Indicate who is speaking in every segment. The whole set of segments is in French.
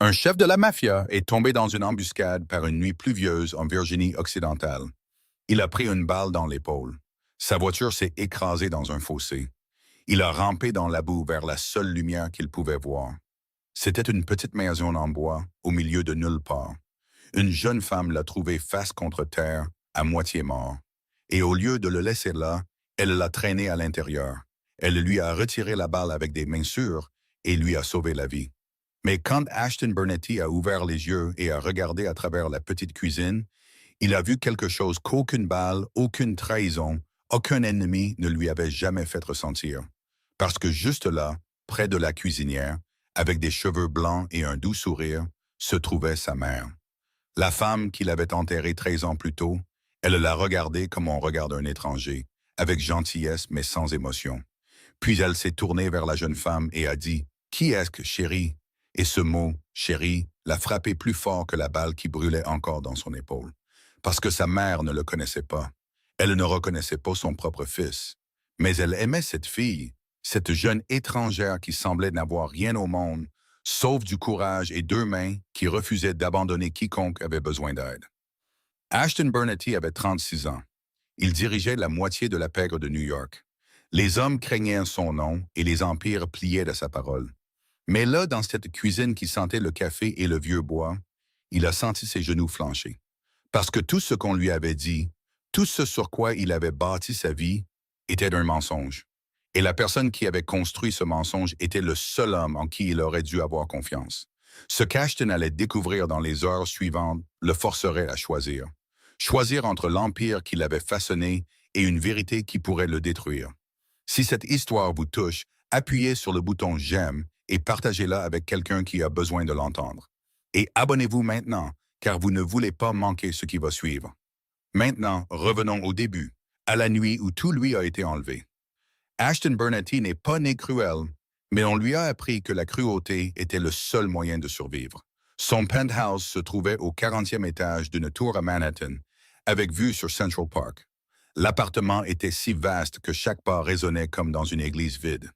Speaker 1: Un chef de la mafia est tombé dans une embuscade par une nuit pluvieuse en Virginie occidentale. Il a pris une balle dans l'épaule. Sa voiture s'est écrasée dans un fossé. Il a rampé dans la boue vers la seule lumière qu'il pouvait voir. C'était une petite maison en bois, au milieu de nulle part. Une jeune femme l'a trouvé face contre terre, à moitié mort. Et au lieu de le laisser là, elle l'a traîné à l'intérieur. Elle lui a retiré la balle avec des mains sûres et lui a sauvé la vie. Mais quand Ashton Burnetty a ouvert les yeux et a regardé à travers la petite cuisine, il a vu quelque chose qu'aucune balle, aucune trahison, aucun ennemi ne lui avait jamais fait ressentir. Parce que juste là, près de la cuisinière, avec des cheveux blancs et un doux sourire, se trouvait sa mère. La femme qu'il avait enterrée 13 ans plus tôt, elle l'a regardé comme on regarde un étranger, avec gentillesse mais sans émotion. Puis elle s'est tournée vers la jeune femme et a dit « Qui est-ce que, chérie ?» Et ce mot, chérie, l'a frappé plus fort que la balle qui brûlait encore dans son épaule. Parce que sa mère ne le connaissait pas. Elle ne reconnaissait pas son propre fils. Mais elle aimait cette fille, cette jeune étrangère qui semblait n'avoir rien au monde, sauf du courage et deux mains qui refusaient d'abandonner quiconque avait besoin d'aide. Ashton Burnetty avait 36 ans. Il dirigeait la moitié de la pègre de New York. Les hommes craignaient son nom et les empires pliaient de sa parole. Mais là, dans cette cuisine qui sentait le café et le vieux bois, il a senti ses genoux flancher. Parce que tout ce qu'on lui avait dit, tout ce sur quoi il avait bâti sa vie, était un mensonge. Et la personne qui avait construit ce mensonge était le seul homme en qui il aurait dû avoir confiance. Ce qu'Ashton allait découvrir dans les heures suivantes le forcerait à choisir. Choisir entre l'empire qu'il avait façonné et une vérité qui pourrait le détruire. Si cette histoire vous touche, appuyez sur le bouton « J'aime » et partagez-la avec quelqu'un qui a besoin de l'entendre. Et abonnez-vous maintenant, car vous ne voulez pas manquer ce qui va suivre. Maintenant, revenons au début, à la nuit où tout lui a été enlevé. Ashton Burnetty n'est pas né cruel, mais on lui a appris que la cruauté était le seul moyen de survivre. Son penthouse se trouvait au 40e étage d'une tour à Manhattan, avec vue sur Central Park. L'appartement était si vaste que chaque pas résonnait comme dans une église vide.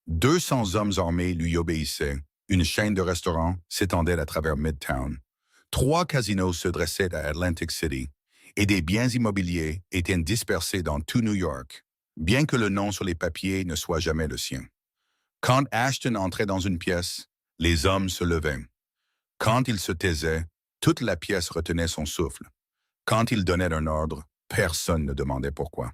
Speaker 1: 200 hommes armés lui obéissaient, une chaîne de restaurants s'étendait à travers Midtown. 3 casinos se dressaient à Atlantic City, et des biens immobiliers étaient dispersés dans tout New York, bien que le nom sur les papiers ne soit jamais le sien. Quand Ashton entrait dans une pièce, les hommes se levaient. Quand il se taisait, toute la pièce retenait son souffle. Quand il donnait un ordre, personne ne demandait pourquoi.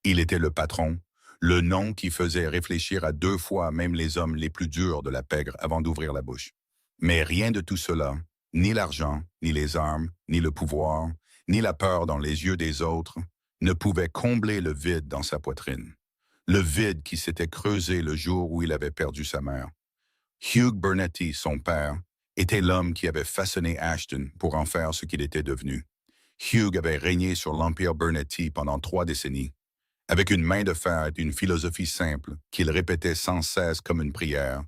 Speaker 1: Il était le patron, le nom qui faisait réfléchir à 2 fois même les hommes les plus durs de la pègre avant d'ouvrir la bouche. Mais rien de tout cela, ni l'argent, ni les armes, ni le pouvoir, ni la peur dans les yeux des autres, ne pouvait combler le vide dans sa poitrine. Le vide qui s'était creusé le jour où il avait perdu sa mère. Hugh Burnetty, son père, était l'homme qui avait façonné Ashton pour en faire ce qu'il était devenu. Hugh avait régné sur l'empire Burnetty pendant 3 décennies. Avec une main de fer et une philosophie simple qu'il répétait sans cesse comme une prière.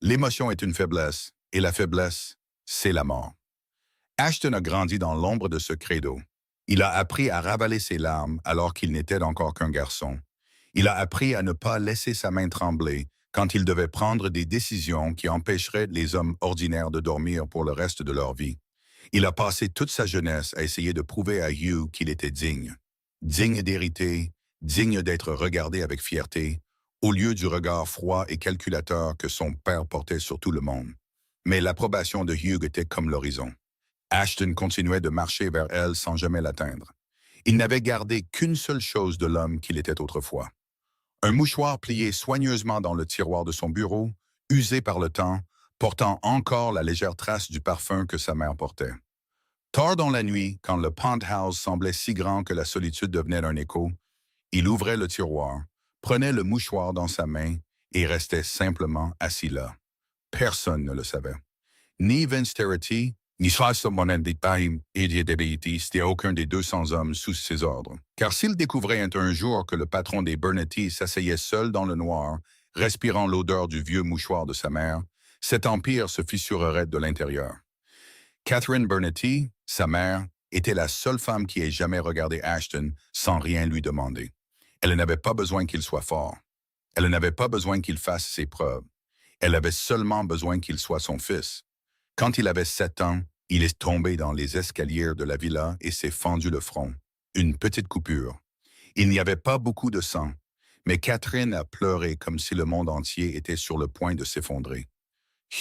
Speaker 1: L'émotion est une faiblesse, et la faiblesse, c'est la mort. Ashton a grandi dans l'ombre de ce credo. Il a appris à ravaler ses larmes alors qu'il n'était encore qu'un garçon. Il a appris à ne pas laisser sa main trembler quand il devait prendre des décisions qui empêcheraient les hommes ordinaires de dormir pour le reste de leur vie. Il a passé toute sa jeunesse à essayer de prouver à Hugh qu'il était digne. Digne d'hériter, digne d'être regardé avec fierté, au lieu du regard froid et calculateur que son père portait sur tout le monde. Mais l'approbation de Hugh était comme l'horizon. Ashton continuait de marcher vers elle sans jamais l'atteindre. Il n'avait gardé qu'une seule chose de l'homme qu'il était autrefois. Un mouchoir plié soigneusement dans le tiroir de son bureau, usé par le temps, portant encore la légère trace du parfum que sa mère portait. Tard dans la nuit, quand le penthouse semblait si grand que la solitude devenait un écho, il ouvrait le tiroir, prenait le mouchoir dans sa main et restait simplement assis là. Personne ne le savait. Ni Vince Terity, ni c'était aucun des 200 hommes sous ses ordres. Car s'il découvrait un jour que le patron des Burnetty s'asseyait seul dans le noir, respirant l'odeur du vieux mouchoir de sa mère, cet empire se fissurerait de l'intérieur. Catherine Burnetty, sa mère, était la seule femme qui ait jamais regardé Ashton sans rien lui demander. Elle n'avait pas besoin qu'il soit fort. Elle n'avait pas besoin qu'il fasse ses preuves. Elle avait seulement besoin qu'il soit son fils. Quand il avait 7 ans, il est tombé dans les escaliers de la villa et s'est fendu le front. Une petite coupure. Il n'y avait pas beaucoup de sang, mais Catherine a pleuré comme si le monde entier était sur le point de s'effondrer.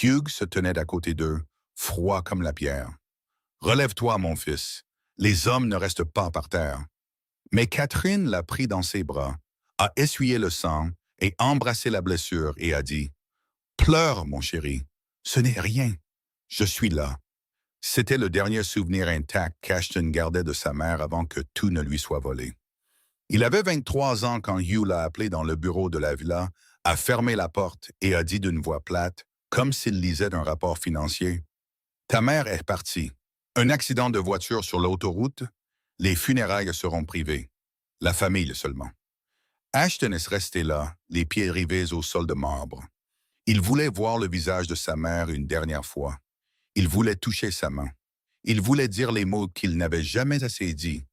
Speaker 1: Hugh se tenait à côté d'eux, froid comme la pierre. Relève-toi, mon fils. Les hommes ne restent pas par terre. Mais Catherine l'a pris dans ses bras, a essuyé le sang et embrassé la blessure et a dit « Pleure, mon chéri. Ce n'est rien. Je suis là. » C'était le dernier souvenir intact qu'Ashton gardait de sa mère avant que tout ne lui soit volé. Il avait 23 ans quand Hugh l'a appelé dans le bureau de la villa, a fermé la porte et a dit d'une voix plate, comme s'il lisait un rapport financier, « Ta mère est partie. Un accident de voiture sur l'autoroute, les funérailles seront privées. La famille seulement. » Ashton est resté là, les pieds rivés au sol de marbre. Il voulait voir le visage de sa mère une dernière fois. Il voulait toucher sa main. Il voulait dire les mots qu'il n'avait jamais assez dit.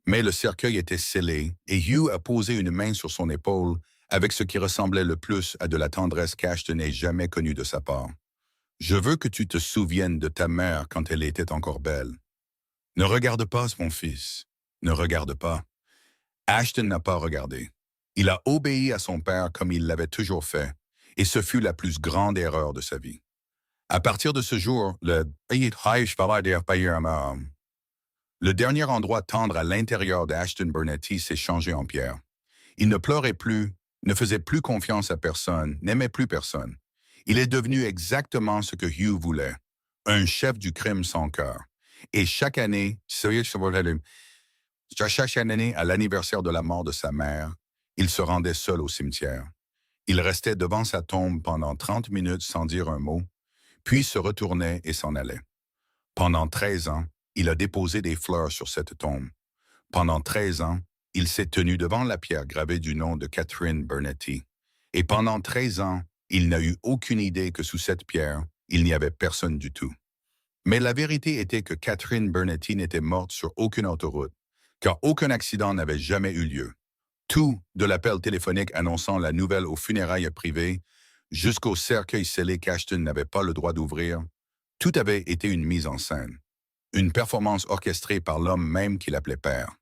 Speaker 1: Mais le cercueil était scellé et Hugh a posé une main sur son épaule avec ce qui ressemblait le plus à de la tendresse qu'Ashton n'ait jamais connue de sa part. « Je veux que tu te souviennes de ta mère quand elle était encore belle. Ne regarde pas, mon fils. Ne regarde pas. » Ashton n'a pas regardé. Il a obéi à son père comme il l'avait toujours fait, et ce fut la plus grande erreur de sa vie. À partir de ce jour, le dernier endroit tendre à l'intérieur d'Ashton Burnett s'est changé en pierre. Il ne pleurait plus, ne faisait plus confiance à personne, n'aimait plus personne. Il est devenu exactement ce que Hugh voulait, un chef du crime sans cœur. Et chaque année, à l'anniversaire de la mort de sa mère, il se rendait seul au cimetière. Il restait devant sa tombe pendant 30 minutes sans dire un mot, puis se retournait et s'en allait. Pendant 13 ans, il a déposé des fleurs sur cette tombe. Pendant 13 ans, il s'est tenu devant la pierre gravée du nom de Catherine Burnett. Et pendant 13 ans, il n'a eu aucune idée que sous cette pierre, il n'y avait personne du tout. Mais la vérité était que Catherine Burnett n'était morte sur aucune autoroute, car aucun accident n'avait jamais eu lieu. Tout, de l'appel téléphonique annonçant la nouvelle aux funérailles privées, jusqu'au cercueil scellé qu'Ashton n'avait pas le droit d'ouvrir, tout avait été une mise en scène. Une performance orchestrée par l'homme même qu'il appelait père.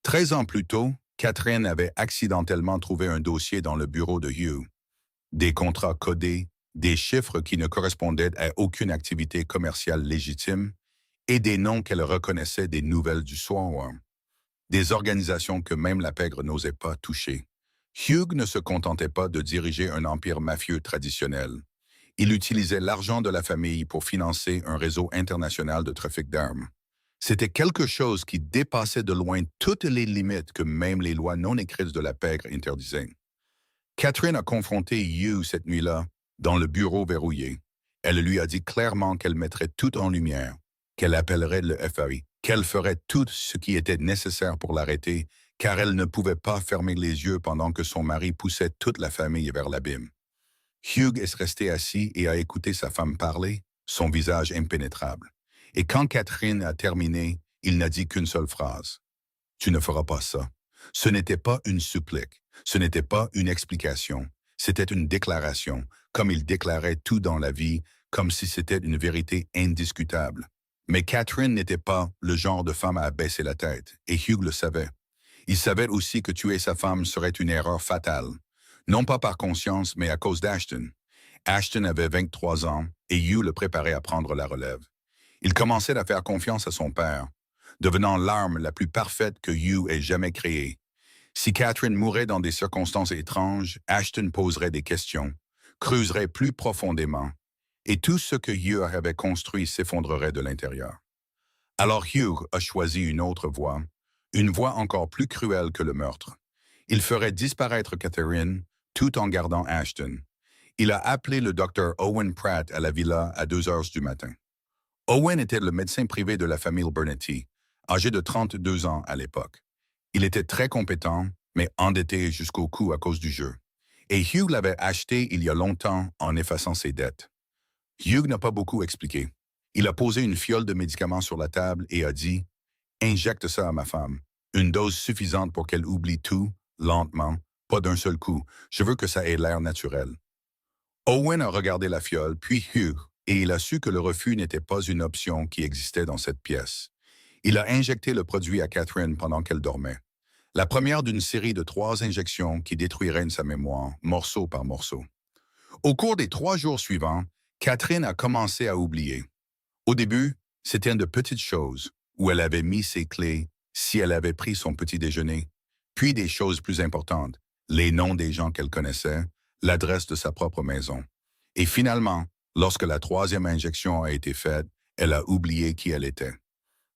Speaker 1: 13 ans plus tôt, Catherine avait accidentellement trouvé un dossier dans le bureau de Hugh. Des contrats codés, des chiffres qui ne correspondaient à aucune activité commerciale légitime et des noms qu'elle reconnaissait des nouvelles du soir. Des organisations que même la pègre n'osait pas toucher. Hugh ne se contentait pas de diriger un empire mafieux traditionnel. Il utilisait l'argent de la famille pour financer un réseau international de trafic d'armes. C'était quelque chose qui dépassait de loin toutes les limites que même les lois non écrites de la pègre interdisaient. Catherine a confronté Hugh cette nuit-là, dans le bureau verrouillé. Elle lui a dit clairement qu'elle mettrait tout en lumière, qu'elle appellerait le FBI, qu'elle ferait tout ce qui était nécessaire pour l'arrêter, car elle ne pouvait pas fermer les yeux pendant que son mari poussait toute la famille vers l'abîme. Hugh est resté assis et a écouté sa femme parler, son visage impénétrable. Et quand Catherine a terminé, il n'a dit qu'une seule phrase. « Tu ne feras pas ça. » Ce n'était pas une supplique, ce n'était pas une explication, c'était une déclaration, comme il déclarait tout dans la vie, comme si c'était une vérité indiscutable. Mais Catherine n'était pas le genre de femme à baisser la tête, et Hugh le savait. Il savait aussi que tuer sa femme serait une erreur fatale, non pas par conscience, mais à cause d'Ashton. Ashton avait 23 ans, et Hugh le préparait à prendre la relève. Il commençait à faire confiance à son père, devenant l'arme la plus parfaite que Hugh ait jamais créée. Si Catherine mourait dans des circonstances étranges, Ashton poserait des questions, creuserait plus profondément, et tout ce que Hugh avait construit s'effondrerait de l'intérieur. Alors Hugh a choisi une autre voie, une voie encore plus cruelle que le meurtre. Il ferait disparaître Catherine tout en gardant Ashton. Il a appelé le docteur Owen Pratt à la villa à 2 heures du matin. Owen était le médecin privé de la famille Burnett, âgé de 32 ans à l'époque. Il était très compétent, mais endetté jusqu'au cou à cause du jeu. Et Hugh l'avait acheté il y a longtemps en effaçant ses dettes. Hugh n'a pas beaucoup expliqué. Il a posé une fiole de médicaments sur la table et a dit « Injecte ça à ma femme. Une dose suffisante pour qu'elle oublie tout, lentement, pas d'un seul coup. Je veux que ça ait l'air naturel. » Owen a regardé la fiole, puis Hugh, et il a su que le refus n'était pas une option qui existait dans cette pièce. Il a injecté le produit à Catherine pendant qu'elle dormait. La première d'une série de 3 injections qui détruiraient sa mémoire, morceau par morceau. Au cours des 3 jours suivants, Catherine a commencé à oublier. Au début, c'était de petites choses, où elle avait mis ses clés, si elle avait pris son petit déjeuner, puis des choses plus importantes, les noms des gens qu'elle connaissait, l'adresse de sa propre maison. Et finalement, lorsque la 3e injection a été faite, elle a oublié qui elle était.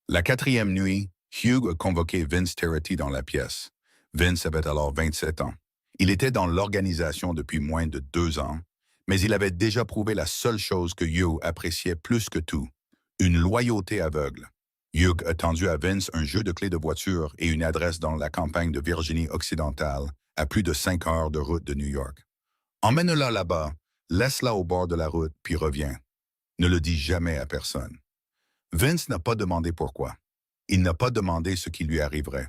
Speaker 1: La 4e nuit, Hugh a convoqué Vince Terity dans la pièce. Vince avait alors 27 ans. Il était dans l'organisation depuis moins de 2 ans, mais il avait déjà prouvé la seule chose que Hugh appréciait plus que tout, une loyauté aveugle. Hugh a tendu à Vince un jeu de clés de voiture et une adresse dans la campagne de Virginie-Occidentale, à plus de 5 heures de route de New York. Emmène-la là-bas, laisse-la au bord de la route, puis reviens. Ne le dis jamais à personne. Vince n'a pas demandé pourquoi. Il n'a pas demandé ce qui lui arriverait.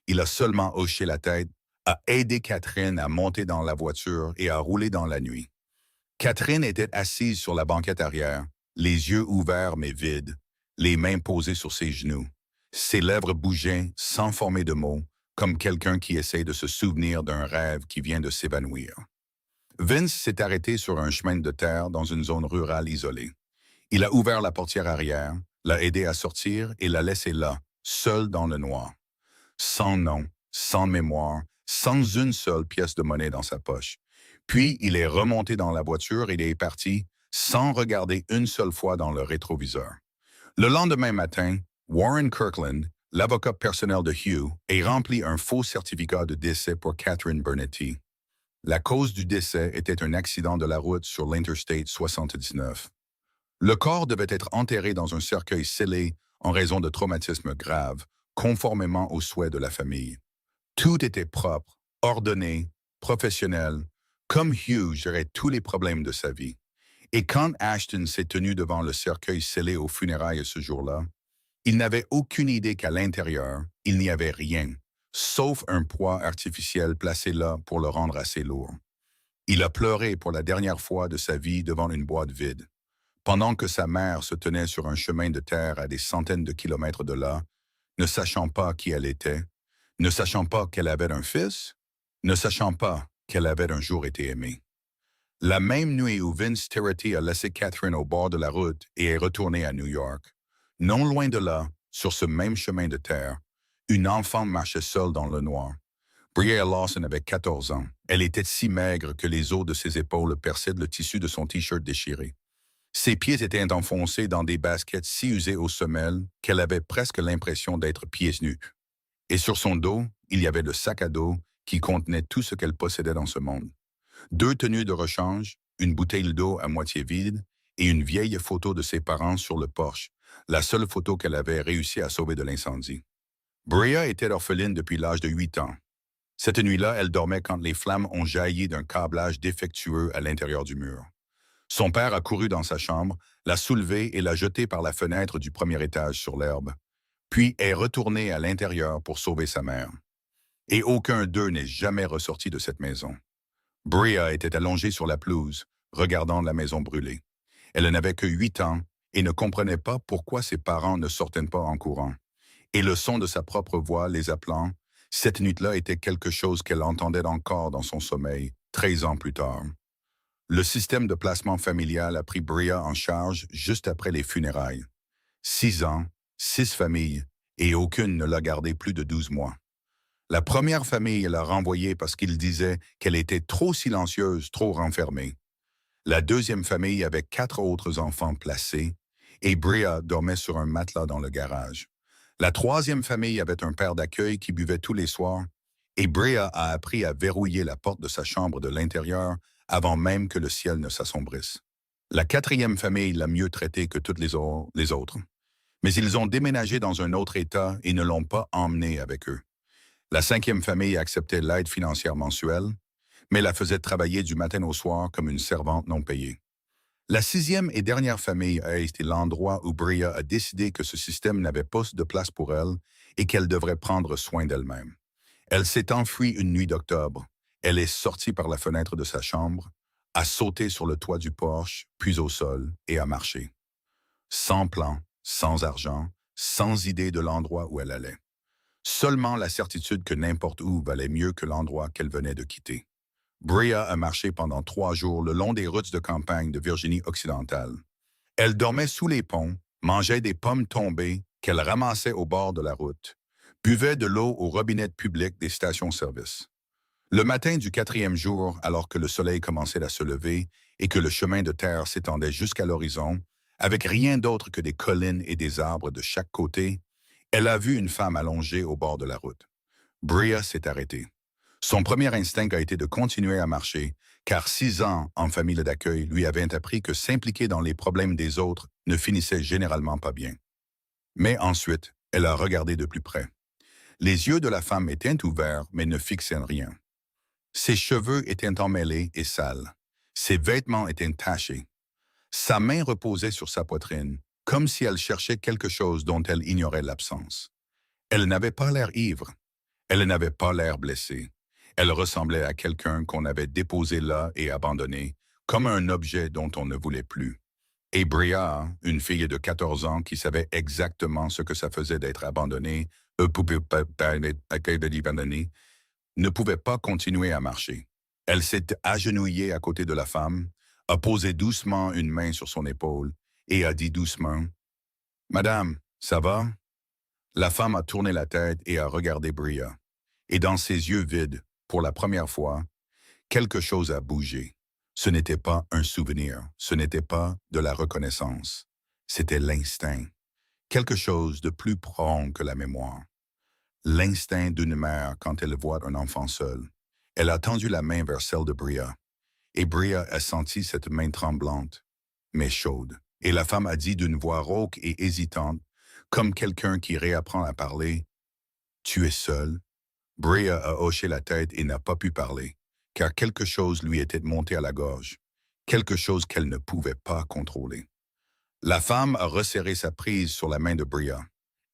Speaker 1: Il a seulement hoché la tête, a aidé Catherine à monter dans la voiture et à rouler dans la nuit. Catherine était assise sur la banquette arrière, les yeux ouverts mais vides, les mains posées sur ses genoux. Ses lèvres bougeaient sans former de mots, comme quelqu'un qui essaie de se souvenir d'un rêve qui vient de s'évanouir. Vince s'est arrêté sur un chemin de terre dans une zone rurale isolée. Il a ouvert la portière arrière, l'a aidé à sortir et l'a laissé là, seul dans le noir. Sans nom, sans mémoire, sans une seule pièce de monnaie dans sa poche. Puis il est remonté dans la voiture et il est parti, sans regarder une seule fois dans le rétroviseur. Le lendemain matin, Warren Kirkland, l'avocat personnel de Hugh, a rempli un faux certificat de décès pour Catherine Bernetti. La cause du décès était un accident de la route sur l'Interstate 79. Le corps devait être enterré dans un cercueil scellé en raison de traumatismes graves, conformément aux souhaits de la famille. Tout était propre, ordonné, professionnel, comme Hugh gérait tous les problèmes de sa vie. Et quand Ashton s'est tenu devant le cercueil scellé aux funérailles ce jour-là, il n'avait aucune idée qu'à l'intérieur, il n'y avait rien, sauf un poids artificiel placé là pour le rendre assez lourd. Il a pleuré pour la dernière fois de sa vie devant une boîte vide. Pendant que sa mère se tenait sur un chemin de terre à des centaines de kilomètres de là, ne sachant pas qui elle était, ne sachant pas qu'elle avait un fils, ne sachant pas qu'elle avait un jour été aimée. La même nuit où Vince Terity a laissé Catherine au bord de la route et est retourné à New York, non loin de là, sur ce même chemin de terre, une enfant marchait seule dans le noir. Bria Lawson avait 14 ans. Elle était si maigre que les os de ses épaules perçaient le tissu de son T-shirt déchiré. Ses pieds étaient enfoncés dans des baskets si usées aux semelles qu'elle avait presque l'impression d'être pieds nus. Et sur son dos, il y avait le sac à dos qui contenait tout ce qu'elle possédait dans ce monde. 2 tenues de rechange, une bouteille d'eau à moitié vide et une vieille photo de ses parents sur le porche, la seule photo qu'elle avait réussi à sauver de l'incendie. Bria était orpheline depuis l'âge de 8 ans. Cette nuit-là, elle dormait quand les flammes ont jailli d'un câblage défectueux à l'intérieur du mur. Son père a couru dans sa chambre, l'a soulevée et l'a jetée par la fenêtre du premier étage sur l'herbe, puis est retourné à l'intérieur pour sauver sa mère. Et aucun d'eux n'est jamais ressorti de cette maison. Bria était allongée sur la pelouse, regardant la maison brûler. Elle n'avait que 8 ans et ne comprenait pas pourquoi ses parents ne sortaient pas en courant. Et le son de sa propre voix les appelant, cette nuit-là était quelque chose qu'elle entendait encore dans son sommeil, 13 ans plus tard. Le système de placement familial a pris Bria en charge juste après les funérailles. 6 ans, 6 familles, et aucune ne l'a gardée plus de 12 mois. La première famille l'a renvoyée parce qu'il disait qu'elle était trop silencieuse, trop renfermée. La deuxième famille avait 4 autres enfants placés, et Bria dormait sur un matelas dans le garage. La troisième famille avait un père d'accueil qui buvait tous les soirs, et Bria a appris à verrouiller la porte de sa chambre de l'intérieur avant même que le ciel ne s'assombrisse. La quatrième famille l'a mieux traité que toutes les autres. Mais ils ont déménagé dans un autre État et ne l'ont pas emmené avec eux. La 5e famille acceptait l'aide financière mensuelle, mais la faisait travailler du matin au soir comme une servante non payée. La 6e et dernière famille a été l'endroit où Bria a décidé que ce système n'avait pas de place pour elle et qu'elle devrait prendre soin d'elle-même. Elle s'est enfuie une nuit d'octobre. Elle est sortie par la fenêtre de sa chambre, a sauté sur le toit du Porsche, puis au sol, et a marché. Sans plan, sans argent, sans idée de l'endroit où elle allait. Seulement la certitude que n'importe où valait mieux que l'endroit qu'elle venait de quitter. Bria a marché pendant 3 jours le long des routes de campagne de Virginie occidentale. Elle dormait sous les ponts, mangeait des pommes tombées qu'elle ramassait au bord de la route, buvait de l'eau au robinet public des stations-service. Le matin du 4e jour, alors que le soleil commençait à se lever et que le chemin de terre s'étendait jusqu'à l'horizon, avec rien d'autre que des collines et des arbres de chaque côté, elle a vu une femme allongée au bord de la route. Bria s'est arrêtée. Son premier instinct a été de continuer à marcher, car 6 ans en famille d'accueil lui avaient appris que s'impliquer dans les problèmes des autres ne finissait généralement pas bien. Mais ensuite, elle a regardé de plus près. Les yeux de la femme étaient ouverts, mais ne fixaient rien. Ses cheveux étaient emmêlés et sales. Ses vêtements étaient tachés. Sa main reposait sur sa poitrine, comme si elle cherchait quelque chose dont elle ignorait l'absence. Elle n'avait pas l'air ivre. Elle n'avait pas l'air blessée. Elle ressemblait à quelqu'un qu'on avait déposé là et abandonné, comme un objet dont on ne voulait plus. Et Bria, une fille de 14 ans qui savait exactement ce que ça faisait d'être abandonnée, ne pouvait pas continuer à marcher. Elle s'est agenouillée à côté de la femme, a posé doucement une main sur son épaule et a dit doucement « Madame, ça va ?» La femme a tourné la tête et a regardé Bria. Et dans ses yeux vides, pour la première fois, quelque chose a bougé. Ce n'était pas un souvenir, ce n'était pas de la reconnaissance. C'était l'instinct. Quelque chose de plus profond que la mémoire. L'instinct d'une mère quand elle voit un enfant seul. Elle a tendu la main vers celle de Bria. Et Bria a senti cette main tremblante, mais chaude. Et la femme a dit d'une voix rauque et hésitante, comme quelqu'un qui réapprend à parler, « Tu es seule ?» Bria a hoché la tête et n'a pas pu parler, car quelque chose lui était monté à la gorge, quelque chose qu'elle ne pouvait pas contrôler. La femme a resserré sa prise sur la main de Bria.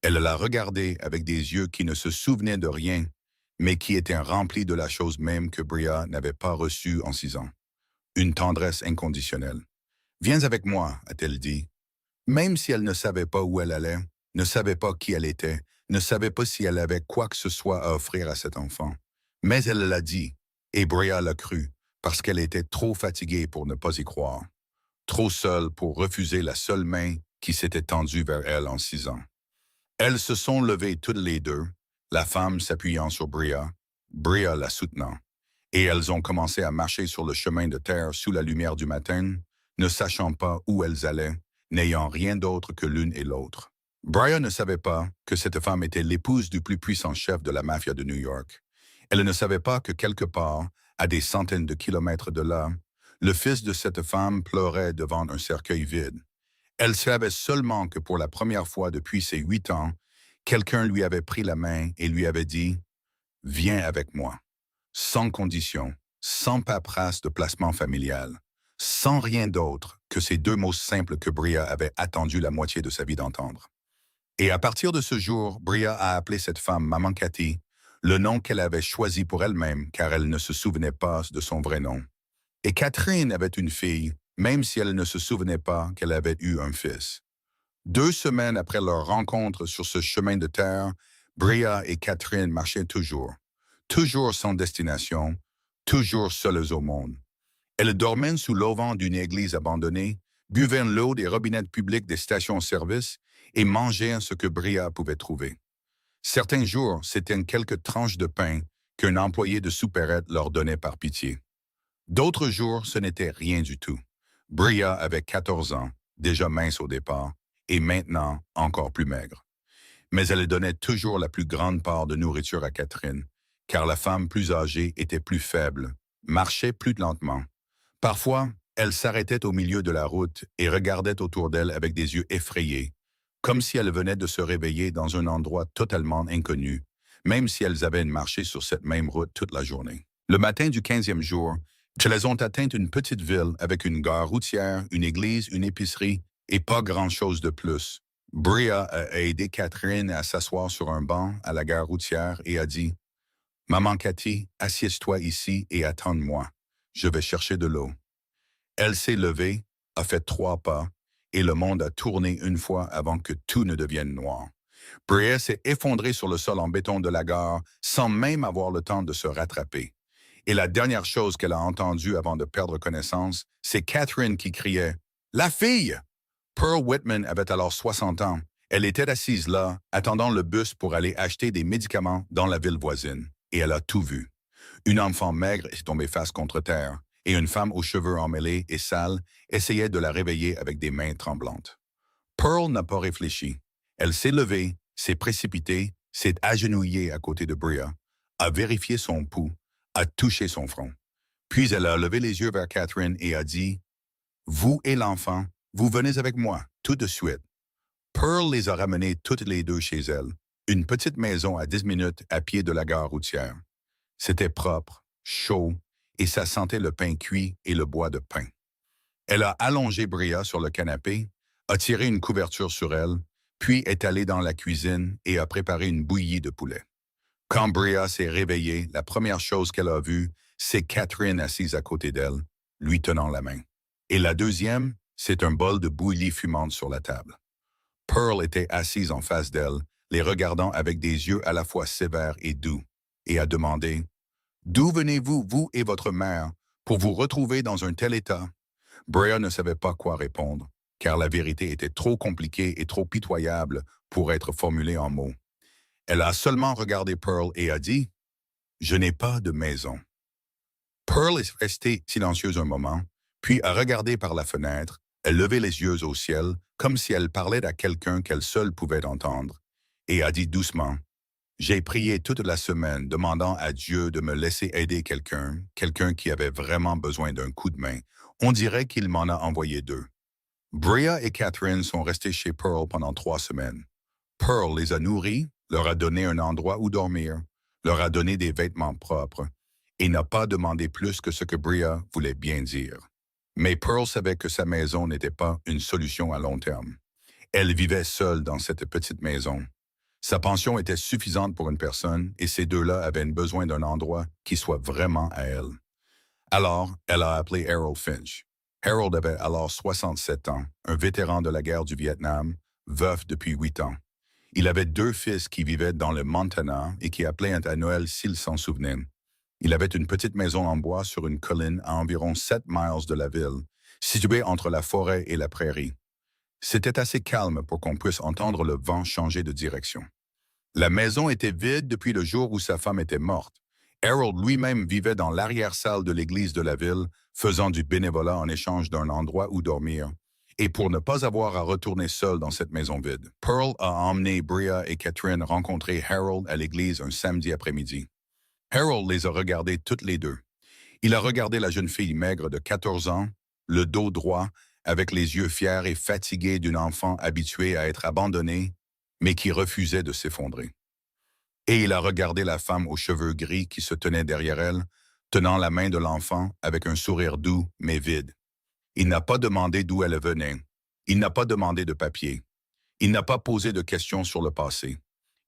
Speaker 1: Elle l'a regardée avec des yeux qui ne se souvenaient de rien, mais qui étaient remplis de la chose même que Bria n'avait pas reçue en 6 ans. Une tendresse inconditionnelle. « Viens avec moi », a-t-elle dit. Même si elle ne savait pas où elle allait, ne savait pas qui elle était, ne savait pas si elle avait quoi que ce soit à offrir à cet enfant. Mais elle l'a dit, et Bria l'a cru, parce qu'elle était trop fatiguée pour ne pas y croire. Trop seule pour refuser la seule main qui s'était tendue vers elle en 6 ans. Elles se sont levées toutes les deux, la femme s'appuyant sur Bria, Bria la soutenant, et elles ont commencé à marcher sur le chemin de terre sous la lumière du matin, ne sachant pas où elles allaient, n'ayant rien d'autre que l'une et l'autre. Bria ne savait pas que cette femme était l'épouse du plus puissant chef de la mafia de New York. Elle ne savait pas que quelque part, à des centaines de kilomètres de là, le fils de cette femme pleurait devant un cercueil vide. Elle savait seulement que pour la première fois depuis ses 8 ans, quelqu'un lui avait pris la main et lui avait dit « Viens avec moi », sans condition, sans paperasse de placement familial, sans rien d'autre que ces 2 mots simples que Bria avait attendu la moitié de sa vie d'entendre. Et à partir de ce jour, Bria a appelé cette femme Maman Cathy, le nom qu'elle avait choisi pour elle-même car elle ne se souvenait pas de son vrai nom. Et Catherine avait une fille, même si elle ne se souvenait pas qu'elle avait eu un fils. 2 semaines après leur rencontre sur ce chemin de terre, Bria et Catherine marchaient toujours sans destination, toujours seules au monde. Elles dormaient sous l'auvent d'une église abandonnée, buvaient l'eau des robinets publics des stations-service et mangeaient ce que Bria pouvait trouver. Certains jours, c'étaient quelques tranches de pain qu'un employé de soupérette leur donnait par pitié. D'autres jours, ce n'était rien du tout. Bria avait 14 ans, déjà mince au départ, et maintenant encore plus maigre. Mais elle donnait toujours la plus grande part de nourriture à Catherine, car la femme plus âgée était plus faible, marchait plus lentement. Parfois, elle s'arrêtait au milieu de la route et regardait autour d'elle avec des yeux effrayés, comme si elle venait de se réveiller dans un endroit totalement inconnu, même si elles avaient marché sur cette même route toute la journée. Le matin du 15e jour, elles ont atteint une petite ville avec une gare routière, une église, une épicerie et pas grand-chose de plus. Bria a aidé Catherine à s'asseoir sur un banc à la gare routière et a dit « Maman Cathy, assieds-toi ici et attends-moi. Je vais chercher de l'eau. » Elle s'est levée, a fait 3 pas, et le monde a tourné une fois avant que tout ne devienne noir. Bria s'est effondrée sur le sol en béton de la gare sans même avoir le temps de se rattraper. Et la dernière chose qu'elle a entendue avant de perdre connaissance, c'est Catherine qui criait « La fille !» Pearl Whitman avait alors 60 ans. Elle était assise là, attendant le bus pour aller acheter des médicaments dans la ville voisine. Et elle a tout vu. Une enfant maigre est tombée face contre terre, et une femme aux cheveux emmêlés et sales essayait de la réveiller avec des mains tremblantes. Pearl n'a pas réfléchi. Elle s'est levée, s'est précipitée, s'est agenouillée à côté de Bria, a vérifié son pouls, a touché son front. Puis elle a levé les yeux vers Catherine et a dit « Vous et l'enfant, vous venez avec moi, tout de suite. » Pearl les a ramenés toutes les deux chez elle, une petite maison à 10 minutes à pied de la gare routière. C'était propre, chaud, et ça sentait le pain cuit et le bois de pin. Elle a allongé Bria sur le canapé, a tiré une couverture sur elle, puis est allée dans la cuisine et a préparé une bouillie de poulet. Quand Bria s'est réveillée, la première chose qu'elle a vue, c'est Catherine assise à côté d'elle, lui tenant la main. Et la deuxième, c'est un bol de bouillie fumante sur la table. Pearl était assise en face d'elle, les regardant avec des yeux à la fois sévères et doux, et a demandé « D'où venez-vous, vous et votre mère, pour vous retrouver dans un tel état ?» Bria ne savait pas quoi répondre, car la vérité était trop compliquée et trop pitoyable pour être formulée en mots. Elle a seulement regardé Pearl et a dit « Je n'ai pas de maison. » Pearl est restée silencieuse un moment, puis a regardé par la fenêtre, a levé les yeux au ciel, comme si elle parlait à quelqu'un qu'elle seule pouvait entendre, et a dit doucement « J'ai prié toute la semaine demandant à Dieu de me laisser aider quelqu'un qui avait vraiment besoin d'un coup de main. On dirait qu'il m'en a envoyé 2. » Bria et Catherine sont restées chez Pearl pendant 3 semaines. Pearl les a nourris, leur a donné un endroit où dormir, leur a donné des vêtements propres, et n'a pas demandé plus que ce que Bria voulait bien dire. Mais Pearl savait que sa maison n'était pas une solution à long terme. Elle vivait seule dans cette petite maison. Sa pension était suffisante pour une personne et ces deux-là avaient besoin d'un endroit qui soit vraiment à elle. Alors, elle a appelé Harold Finch. Harold avait alors 67 ans, un vétéran de la guerre du Vietnam, veuf depuis 8 ans. Il avait 2 fils qui vivaient dans le Montana et qui appelaient à Noël s'ils s'en souvenaient. Il avait une petite maison en bois sur une colline à environ 7 miles de la ville, située entre la forêt et la prairie. C'était assez calme pour qu'on puisse entendre le vent changer de direction. La maison était vide depuis le jour où sa femme était morte. Harold lui-même vivait dans l'arrière-salle de l'église de la ville, faisant du bénévolat en échange d'un endroit où dormir. Et pour ne pas avoir à retourner seul dans cette maison vide, Pearl a emmené Bria et Catherine rencontrer Harold à l'église un samedi après-midi. Harold les a regardés toutes les deux. Il a regardé la jeune fille maigre de 14 ans, le dos droit, avec les yeux fiers et fatigués d'une enfant habituée à être abandonnée, mais qui refusait de s'effondrer. Et il a regardé la femme aux cheveux gris qui se tenait derrière elle, tenant la main de l'enfant avec un sourire doux mais vide. Il n'a pas demandé d'où elle venait. Il n'a pas demandé de papier. Il n'a pas posé de questions sur le passé.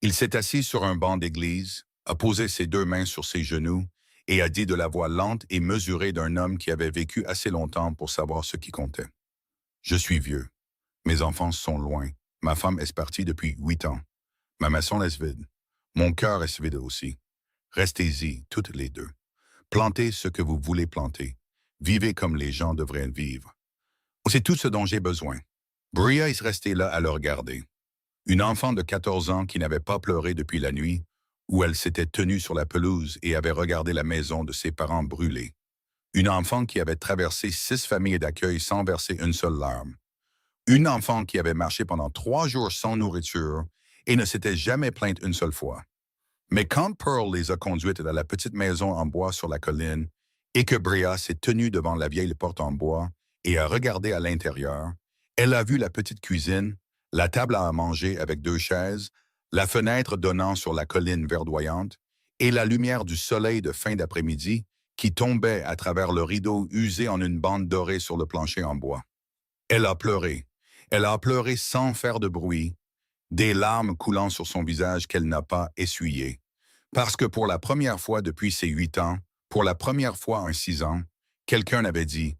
Speaker 1: Il s'est assis sur un banc d'église, a posé ses 2 mains sur ses genoux et a dit de la voix lente et mesurée d'un homme qui avait vécu assez longtemps pour savoir ce qui comptait. « Je suis vieux. Mes enfants sont loin. Ma femme est partie depuis 8 ans. Ma maison est vide. Mon cœur est vide aussi. Restez-y, toutes les deux. Plantez ce que vous voulez planter. Vivez comme les gens devraient vivre. C'est tout ce dont j'ai besoin. » Bria est restée là à le regarder. Une enfant de 14 ans qui n'avait pas pleuré depuis la nuit, où elle s'était tenue sur la pelouse et avait regardé la maison de ses parents brûler. Une enfant qui avait traversé 6 familles d'accueil sans verser une seule larme. Une enfant qui avait marché pendant 3 jours sans nourriture et ne s'était jamais plainte une seule fois. Mais quand Pearl les a conduites à la petite maison en bois sur la colline et que Bria s'est tenue devant la vieille porte en bois et a regardé à l'intérieur, elle a vu la petite cuisine, la table à manger avec 2 chaises, la fenêtre donnant sur la colline verdoyante et la lumière du soleil de fin d'après-midi qui tombait à travers le rideau usé en une bande dorée sur le plancher en bois. Elle a pleuré. Elle a pleuré sans faire de bruit, des larmes coulant sur son visage qu'elle n'a pas essuyées. Parce que pour la première fois depuis ses 8 ans, pour la première fois en 6 ans, quelqu'un avait dit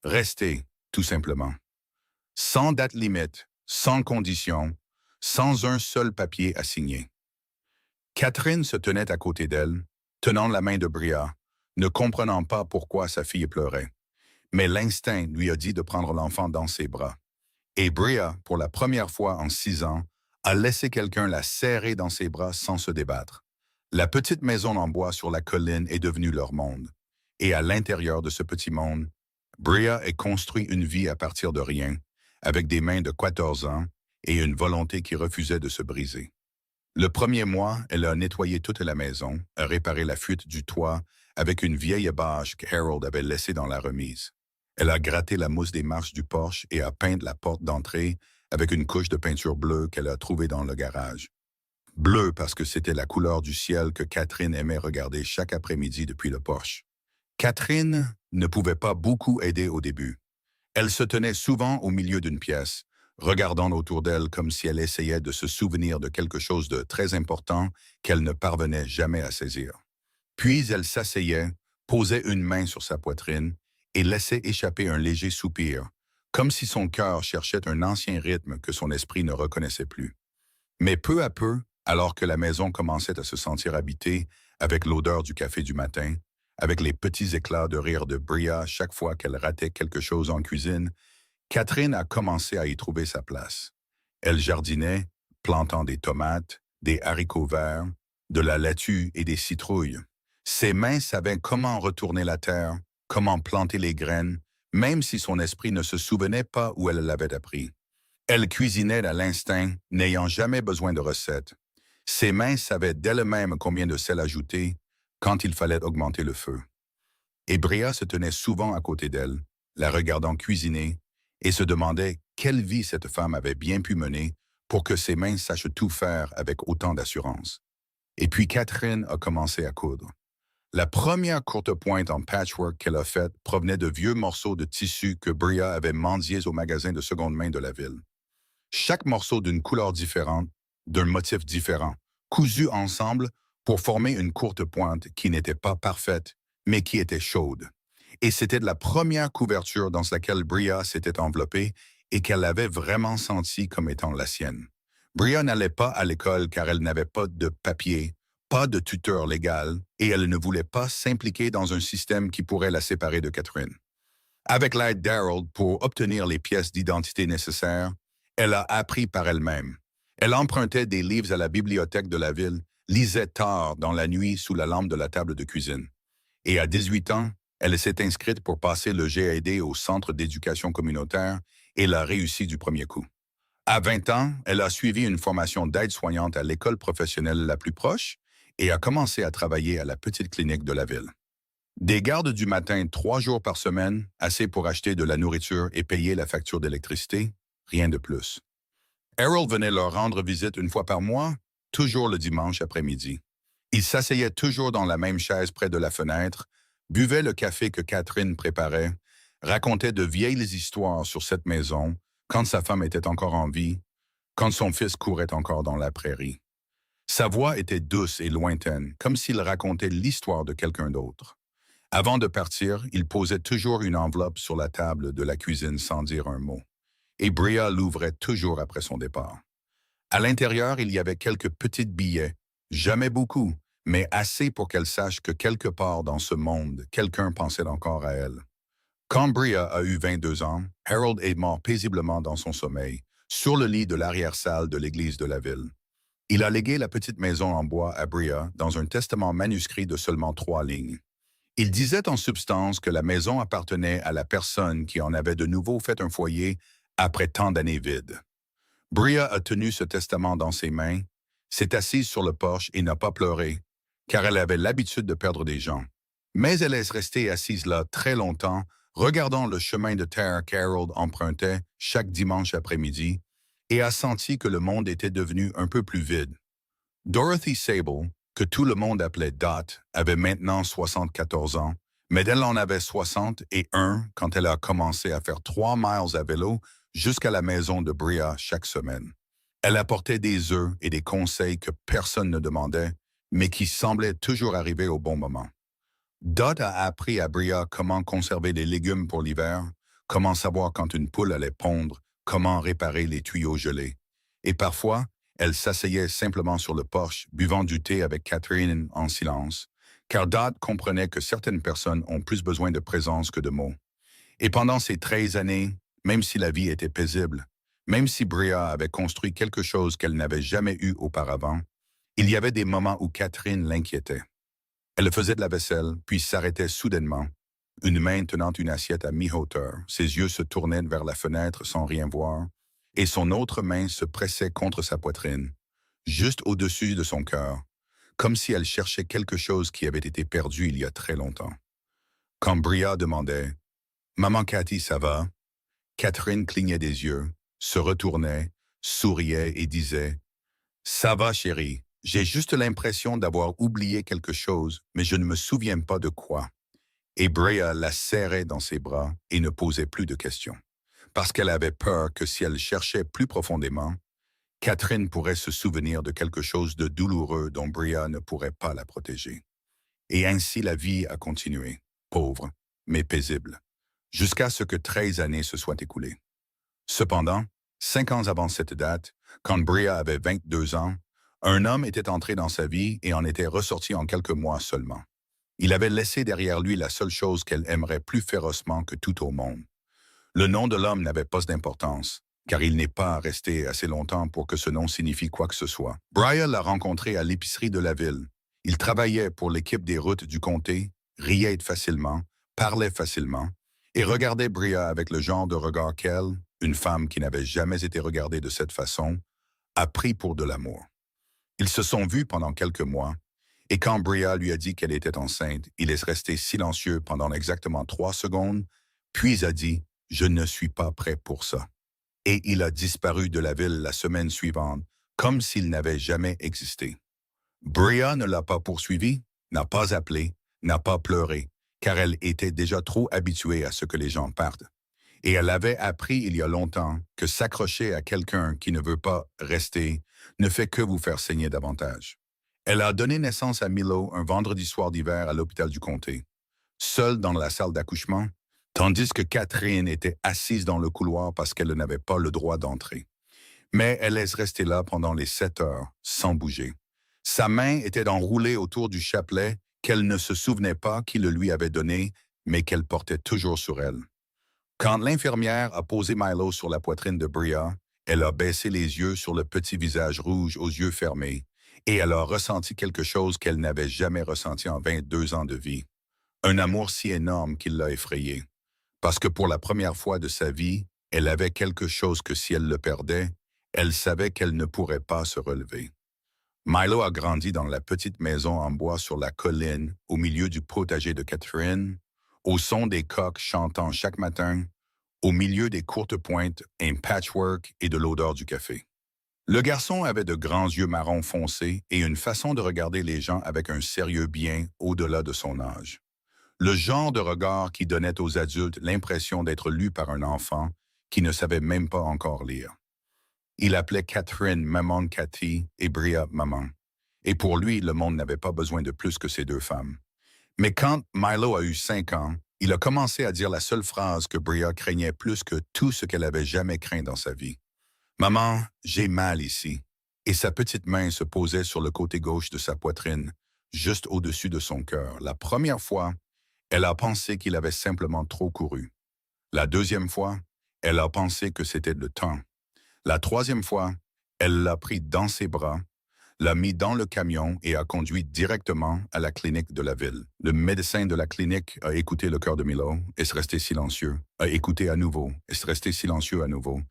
Speaker 1: Rester, tout simplement. Sans date limite, sans condition, sans un seul papier à signer. Catherine se tenait à côté d'elle, tenant la main de Bria, ne comprenant pas pourquoi sa fille pleurait. Mais l'instinct lui a dit de prendre l'enfant dans ses bras. Et Bria, pour la première fois en 6 ans, a laissé quelqu'un la serrer dans ses bras sans se débattre. La petite maison en bois sur la colline est devenue leur monde. Et à l'intérieur de ce petit monde, Bria a construit une vie à partir de rien, avec des mains de 14 ans et une volonté qui refusait de se briser. Le premier mois, elle a nettoyé toute la maison, a réparé la fuite du toit avec une vieille bâche que Harold avait laissée dans la remise. Elle a gratté la mousse des marches du porche et a peint la porte d'entrée avec une couche de peinture bleue qu'elle a trouvée dans le garage. Bleu parce que c'était la couleur du ciel que Catherine aimait regarder chaque après-midi depuis le porche. Catherine ne pouvait pas beaucoup aider au début. Elle se tenait souvent au milieu d'une pièce, regardant autour d'elle comme si elle essayait de se souvenir de quelque chose de très important qu'elle ne parvenait jamais à saisir. Puis elle s'asseyait, posait une main sur sa poitrine et laissait échapper un léger soupir, comme si son cœur cherchait un ancien rythme que son esprit ne reconnaissait plus. Mais peu à peu, alors que la maison commençait à se sentir habitée avec l'odeur du café du matin, avec les petits éclats de rire de Bria chaque fois qu'elle ratait quelque chose en cuisine, Catherine a commencé à y trouver sa place. Elle jardinait, plantant des tomates, des haricots verts, de la laitue et des citrouilles. Ses mains savaient comment retourner la terre, comment planter les graines, même si son esprit ne se souvenait pas où elle l'avait appris. Elle cuisinait à l'instinct, n'ayant jamais besoin de recettes. Ses mains savaient d'elles-mêmes combien de sel ajouter quand il fallait augmenter le feu. Et Bria se tenait souvent à côté d'elle, la regardant cuisiner, et se demandait quelle vie cette femme avait bien pu mener pour que ses mains sachent tout faire avec autant d'assurance. Et puis Catherine a commencé à coudre. La première courte pointe en patchwork qu'elle a faite provenait de vieux morceaux de tissu que Bria avait mendiés au magasin de seconde main de la ville. Chaque morceau d'une couleur différente, d'un motif différent, cousus ensemble pour former une courte pointe qui n'était pas parfaite, mais qui était chaude. Et c'était de la première couverture dans laquelle Bria s'était enveloppée et qu'elle avait vraiment senti comme étant la sienne. Bria n'allait pas à l'école car elle n'avait pas de papier, pas de tuteur légal, et elle ne voulait pas s'impliquer dans un système qui pourrait la séparer de Catherine. Avec l'aide d'Harold pour obtenir les pièces d'identité nécessaires, elle a appris par elle-même. Elle empruntait des livres à la bibliothèque de la ville, lisait tard dans la nuit sous la lampe de la table de cuisine. Et à 18 ans, elle s'est inscrite pour passer le GED au Centre d'éducation communautaire et l'a réussi du premier coup. À 20 ans, elle a suivi une formation d'aide-soignante à l'école professionnelle la plus proche et a commencé à travailler à la petite clinique de la ville. Des gardes du matin 3 jours par semaine, assez pour acheter de la nourriture et payer la facture d'électricité, rien de plus. Harold venait leur rendre visite une fois par mois, toujours le dimanche après-midi. Il s'asseyait toujours dans la même chaise près de la fenêtre, buvait le café que Catherine préparait, racontait de vieilles histoires sur cette maison, quand sa femme était encore en vie, quand son fils courait encore dans la prairie. Sa voix était douce et lointaine, comme s'il racontait l'histoire de quelqu'un d'autre. Avant de partir, il posait toujours une enveloppe sur la table de la cuisine sans dire un mot. Et Bria l'ouvrait toujours après son départ. À l'intérieur, il y avait quelques petits billets, jamais beaucoup, mais assez pour qu'elle sache que quelque part dans ce monde, quelqu'un pensait encore à elle. Quand Bria a eu 22 ans, Harold est mort paisiblement dans son sommeil, sur le lit de l'arrière-salle de l'église de la ville. Il a légué la petite maison en bois à Bria dans un testament manuscrit de seulement 3 lignes. Il disait en substance que la maison appartenait à la personne qui en avait de nouveau fait un foyer après tant d'années vides. Bria a tenu ce testament dans ses mains, s'est assise sur le porche et n'a pas pleuré, car elle avait l'habitude de perdre des gens. Mais elle est restée assise là très longtemps, regardant le chemin de terre qu'Harold empruntait chaque dimanche après-midi, et a senti que le monde était devenu un peu plus vide. Dorothy Sable, que tout le monde appelait Dot, avait maintenant 74 ans, mais elle en avait 61 quand elle a commencé à faire 3 miles à vélo jusqu'à la maison de Bria chaque semaine. Elle apportait des œufs et des conseils que personne ne demandait, mais qui semblaient toujours arriver au bon moment. Dot a appris à Bria comment conserver des légumes pour l'hiver, comment savoir quand une poule allait pondre, comment réparer les tuyaux gelés. Et parfois, elle s'asseyait simplement sur le porche, buvant du thé avec Catherine en silence, car Dot comprenait que certaines personnes ont plus besoin de présence que de mots. Et pendant ces 13 années, même si la vie était paisible, même si Bria avait construit quelque chose qu'elle n'avait jamais eu auparavant, il y avait des moments où Catherine l'inquiétait. Elle faisait de la vaisselle, puis s'arrêtait soudainement, une main tenant une assiette à mi-hauteur, ses yeux se tournaient vers la fenêtre sans rien voir, et son autre main se pressait contre sa poitrine, juste au-dessus de son cœur, comme si elle cherchait quelque chose qui avait été perdu il y a très longtemps. Quand Bria demandait « Maman Cathy, ça va ?» Catherine clignait des yeux, se retournait, souriait et disait « Ça va, chérie, j'ai juste l'impression d'avoir oublié quelque chose, mais je ne me souviens pas de quoi. » Et Bria la serrait dans ses bras et ne posait plus de questions, parce qu'elle avait peur que si elle cherchait plus profondément, Catherine pourrait se souvenir de quelque chose de douloureux dont Bria ne pourrait pas la protéger. Et ainsi la vie a continué, pauvre, mais paisible, jusqu'à ce que 13 années se soient écoulées. Cependant, 5 ans avant cette date, quand Bria avait 22 ans, un homme était entré dans sa vie et en était ressorti en quelques mois seulement. Il avait laissé derrière lui la seule chose qu'elle aimerait plus férocement que tout au monde. Le nom de l'homme n'avait pas d'importance, car il n'est pas resté assez longtemps pour que ce nom signifie quoi que ce soit. Bria l'a rencontré à l'épicerie de la ville. Il travaillait pour l'équipe des routes du comté, riait facilement, parlait facilement, et regardait Bria avec le genre de regard qu'elle, une femme qui n'avait jamais été regardée de cette façon, a pris pour de l'amour. Ils se sont vus pendant quelques mois, et quand Bria lui a dit qu'elle était enceinte, il est resté silencieux pendant exactement 3 secondes, puis a dit « Je ne suis pas prêt pour ça ». Et il a disparu de la ville la semaine suivante, comme s'il n'avait jamais existé. Bria ne l'a pas poursuivi, n'a pas appelé, n'a pas pleuré, car elle était déjà trop habituée à ce que les gens partent. Et elle avait appris il y a longtemps que s'accrocher à quelqu'un qui ne veut pas rester ne fait que vous faire saigner davantage. Elle a donné naissance à Milo un vendredi soir d'hiver à l'hôpital du comté, seule dans la salle d'accouchement, tandis que Catherine était assise dans le couloir parce qu'elle n'avait pas le droit d'entrer. Mais elle est restée là pendant les 7 heures, sans bouger. Sa main était enroulée autour du chapelet qu'elle ne se souvenait pas qui le lui avait donné, mais qu'elle portait toujours sur elle. Quand l'infirmière a posé Milo sur la poitrine de Bria, elle a baissé les yeux sur le petit visage rouge aux yeux fermés, et elle a ressenti quelque chose qu'elle n'avait jamais ressenti en 22 ans de vie. Un amour si énorme qu'il l'a effrayée. Parce que pour la première fois de sa vie, elle avait quelque chose que si elle le perdait, elle savait qu'elle ne pourrait pas se relever. Milo a grandi dans la petite maison en bois sur la colline, au milieu du potager de Catherine, au son des coqs chantant chaque matin, au milieu des courtes pointes, un patchwork et de l'odeur du café. Le garçon avait de grands yeux marron foncés et une façon de regarder les gens avec un sérieux bien au-delà de son âge. Le genre de regard qui donnait aux adultes l'impression d'être lu par un enfant qui ne savait même pas encore lire. Il appelait Catherine Maman Cathy et Bria Maman. Et pour lui, le monde n'avait pas besoin de plus que ces 2 femmes. Mais quand Milo a eu 5 ans, il a commencé à dire la seule phrase que Bria craignait plus que tout ce qu'elle avait jamais craint dans sa vie. « Maman, j'ai mal ici. » Et sa petite main se posait sur le côté gauche de sa poitrine, juste au-dessus de son cœur. La première fois, elle a pensé qu'il avait simplement trop couru. La deuxième fois, elle a pensé que c'était le temps. La troisième fois, elle l'a pris dans ses bras, l'a mis dans le camion et a conduit directement à la clinique de la ville. Le médecin de la clinique a écouté le cœur de Milo et s'est resté silencieux, a écouté à nouveau et s'est resté silencieux à nouveau.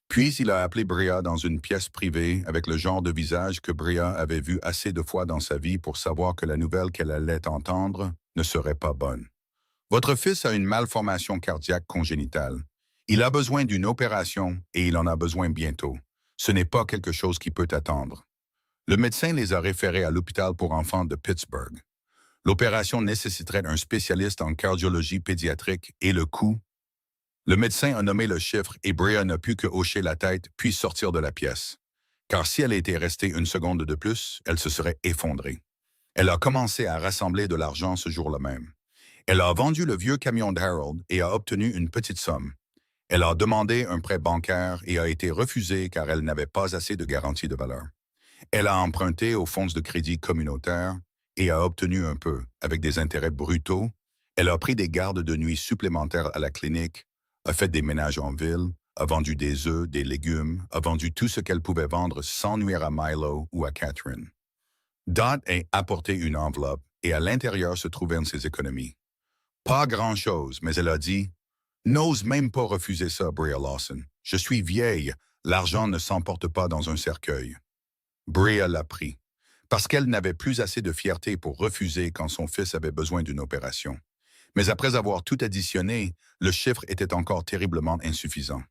Speaker 1: Puis il a appelé Bria dans une pièce privée avec le genre de visage que Bria avait vu assez de fois dans sa vie pour savoir que la nouvelle qu'elle allait entendre ne serait pas bonne. Votre fils a une malformation cardiaque congénitale. Il a besoin d'une opération et il en a besoin bientôt. Ce n'est pas quelque chose qui peut attendre. Le médecin les a référés à l'hôpital pour enfants de Pittsburgh. L'opération nécessiterait un spécialiste en cardiologie pédiatrique et le coût. Le médecin a nommé le chiffre et Bria n'a pu que hocher la tête puis sortir de la pièce. Car si elle était restée une seconde de plus, elle se serait effondrée. Elle a commencé à rassembler de l'argent ce jour-là même. Elle a vendu le vieux camion d'Harold et a obtenu une petite somme. Elle a demandé un prêt bancaire et a été refusée car elle n'avait pas assez de garantie de valeur. Elle a emprunté aux fonds de crédit communautaires et a obtenu un peu, avec des intérêts brutaux. Elle a pris des gardes de nuit supplémentaires à la clinique, a fait des ménages en ville, a vendu des œufs, des légumes, a vendu tout ce qu'elle pouvait vendre sans nuire à Milo ou à Catherine. Dot a apporté une enveloppe et à l'intérieur se trouvaient ses économies. Pas grand-chose, mais elle a dit « N'ose même pas refuser ça, Bria Lawson. Je suis vieille, l'argent ne s'emporte pas dans un cercueil. » Bria l'a pris, parce qu'elle n'avait plus assez de fierté pour refuser quand son fils avait besoin d'une opération. Mais après avoir tout additionné, le chiffre était encore terriblement insuffisant.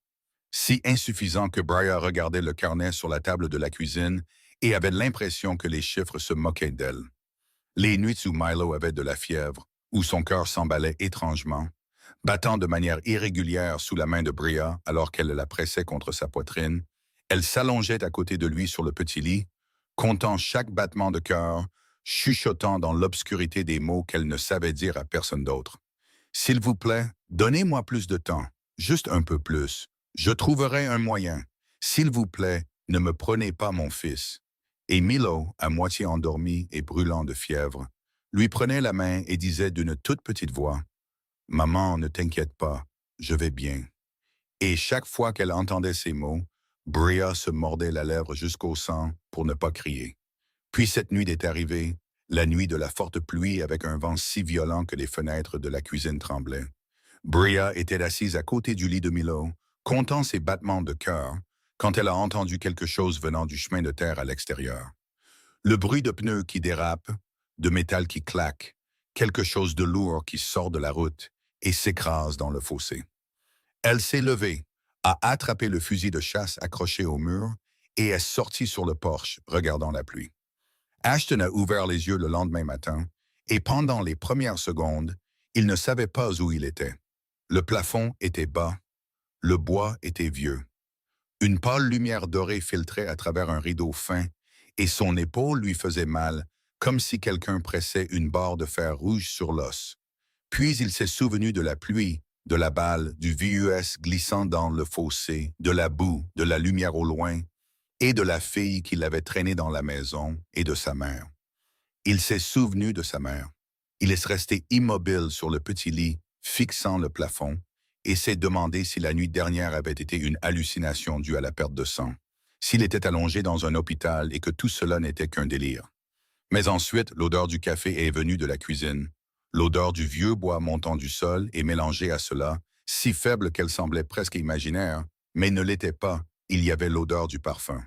Speaker 1: Si insuffisant que Bria regardait le carnet sur la table de la cuisine et avait l'impression que les chiffres se moquaient d'elle. Les nuits où Milo avait de la fièvre, où son cœur s'emballait étrangement, battant de manière irrégulière sous la main de Bria alors qu'elle la pressait contre sa poitrine, elle s'allongeait à côté de lui sur le petit lit, comptant chaque battement de cœur, chuchotant dans l'obscurité des mots qu'elle ne savait dire à personne d'autre. « S'il vous plaît, donnez-moi plus de temps, juste un peu plus. Je trouverai un moyen. S'il vous plaît, ne me prenez pas mon fils. » Et Milo, à moitié endormi et brûlant de fièvre, lui prenait la main et disait d'une toute petite voix « Maman, ne t'inquiète pas, je vais bien. » Et chaque fois qu'elle entendait ces mots, Bria se mordait la lèvre jusqu'au sang pour ne pas crier. Puis cette nuit est arrivée, la nuit de la forte pluie avec un vent si violent que les fenêtres de la cuisine tremblaient. Bria était assise à côté du lit de Milo, comptant ses battements de cœur, quand elle a entendu quelque chose venant du chemin de terre à l'extérieur. Le bruit de pneus qui dérapent, de métal qui claque, quelque chose de lourd qui sort de la route et s'écrase dans le fossé. Elle s'est levée, a attrapé le fusil de chasse accroché au mur et est sortie sur le porche, regardant la pluie. Ashton a ouvert les yeux le lendemain matin et pendant les premières secondes, il ne savait pas où il était. Le plafond était bas, le bois était vieux. Une pâle lumière dorée filtrait à travers un rideau fin et son épaule lui faisait mal, comme si quelqu'un pressait une barre de fer rouge sur l'os. Puis il s'est souvenu de la pluie, de la balle, du VUS glissant dans le fossé, de la boue, de la lumière au loin, et de la fille qui l'avait traîné dans la maison, et de sa mère. Il s'est souvenu de sa mère. Il est resté immobile sur le petit lit, fixant le plafond, et s'est demandé si la nuit dernière avait été une hallucination due à la perte de sang, s'il était allongé dans un hôpital et que tout cela n'était qu'un délire. Mais ensuite, l'odeur du café est venue de la cuisine, l'odeur du vieux bois montant du sol et mélangée à cela, si faible qu'elle semblait presque imaginaire, mais ne l'était pas, il y avait l'odeur du parfum.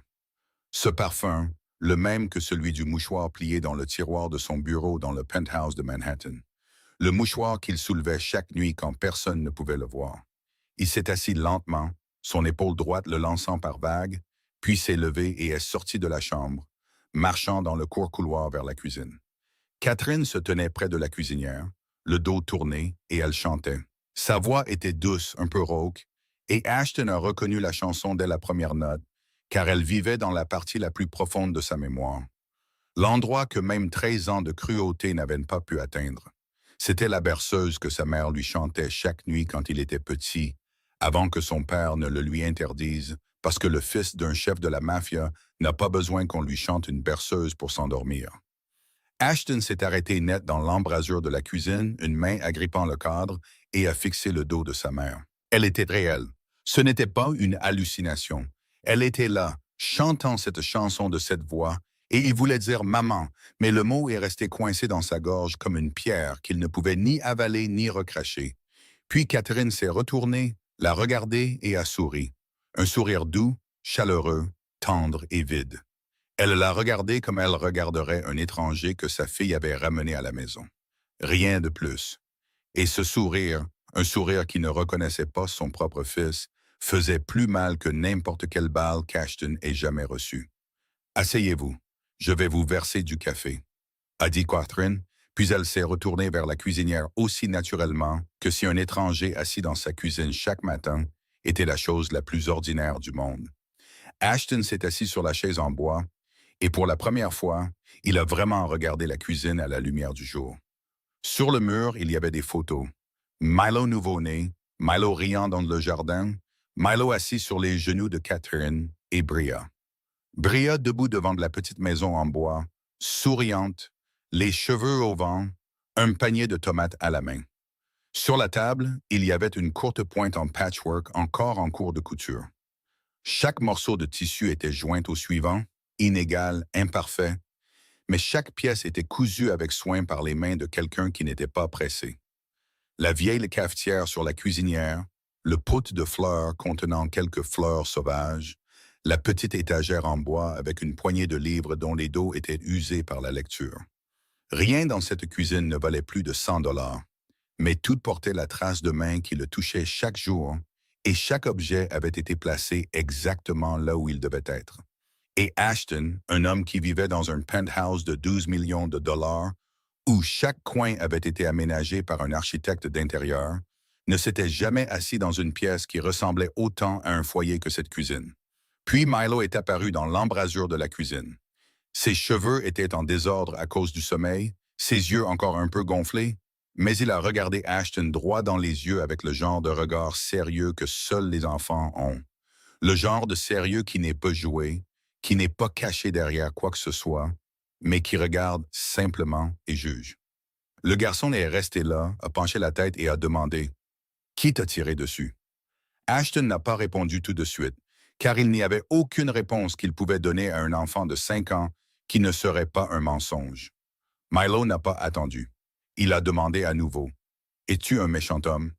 Speaker 1: Ce parfum, le même que celui du mouchoir plié dans le tiroir de son bureau dans le penthouse de Manhattan. Le mouchoir qu'il soulevait chaque nuit quand personne ne pouvait le voir. Il s'est assis lentement, son épaule droite le lançant par vagues, puis s'est levé et est sorti de la chambre, marchant dans le court couloir vers la cuisine. Catherine se tenait près de la cuisinière, le dos tourné, et elle chantait. Sa voix était douce, un peu rauque, et Ashton a reconnu la chanson dès la première note, car elle vivait dans la partie la plus profonde de sa mémoire. L'endroit que même 13 ans de cruauté n'avaient pas pu atteindre. C'était la berceuse que sa mère lui chantait chaque nuit quand il était petit, avant que son père ne le lui interdise, parce que le fils d'un chef de la mafia n'a pas besoin qu'on lui chante une berceuse pour s'endormir. Ashton s'est arrêté net dans l'embrasure de la cuisine, une main agrippant le cadre, et a fixé le dos de sa mère. Elle était réelle. Ce n'était pas une hallucination. Elle était là, chantant cette chanson de cette voix, et il voulait dire « maman », mais le mot est resté coincé dans sa gorge comme une pierre qu'il ne pouvait ni avaler ni recracher. Puis Catherine s'est retournée, l'a regardé et a souri. Un sourire doux, chaleureux, tendre et vide. Elle l'a regardé comme elle regarderait un étranger que sa fille avait ramené à la maison. Rien de plus. Et ce sourire, un sourire qui ne reconnaissait pas son propre fils, faisait plus mal que n'importe quelle balle qu'Ashton ait jamais reçue. « Asseyez-vous, je vais vous verser du café », a dit Catherine, puis elle s'est retournée vers la cuisinière aussi naturellement que si un étranger assis dans sa cuisine chaque matin était la chose la plus ordinaire du monde. Ashton s'est assis sur la chaise en bois, et pour la première fois, il a vraiment regardé la cuisine à la lumière du jour. Sur le mur, il y avait des photos. Milo nouveau-né, Milo riant dans le jardin, Milo assis sur les genoux de Catherine et Bria. Bria debout devant la petite maison en bois, souriante, les cheveux au vent, un panier de tomates à la main. Sur la table, il y avait une courte pointe en patchwork encore en cours de couture. Chaque morceau de tissu était joint au suivant, inégal, imparfait, mais chaque pièce était cousue avec soin par les mains de quelqu'un qui n'était pas pressé. La vieille cafetière sur la cuisinière, le pot de fleurs contenant quelques fleurs sauvages, la petite étagère en bois avec une poignée de livres dont les dos étaient usés par la lecture. Rien dans cette cuisine ne valait plus de 100 $, mais tout portait la trace de main qui le touchait chaque jour, et chaque objet avait été placé exactement là où il devait être. Et Ashton, un homme qui vivait dans un penthouse de 12 millions de dollars, où chaque coin avait été aménagé par un architecte d'intérieur, ne s'était jamais assis dans une pièce qui ressemblait autant à un foyer que cette cuisine. Puis Milo est apparu dans l'embrasure de la cuisine. Ses cheveux étaient en désordre à cause du sommeil, ses yeux encore un peu gonflés, mais il a regardé Ashton droit dans les yeux avec le genre de regard sérieux que seuls les enfants ont. Le genre de sérieux qui n'est pas joué, qui n'est pas caché derrière quoi que ce soit, mais qui regarde simplement et juge. Le garçon est resté là, a penché la tête et a demandé « Qui t'a tiré dessus ?» Ashton n'a pas répondu tout de suite, car il n'y avait aucune réponse qu'il pouvait donner à un enfant de 5 ans qui ne serait pas un mensonge. Milo n'a pas attendu. Il a demandé à nouveau « Es-tu un méchant homme ?»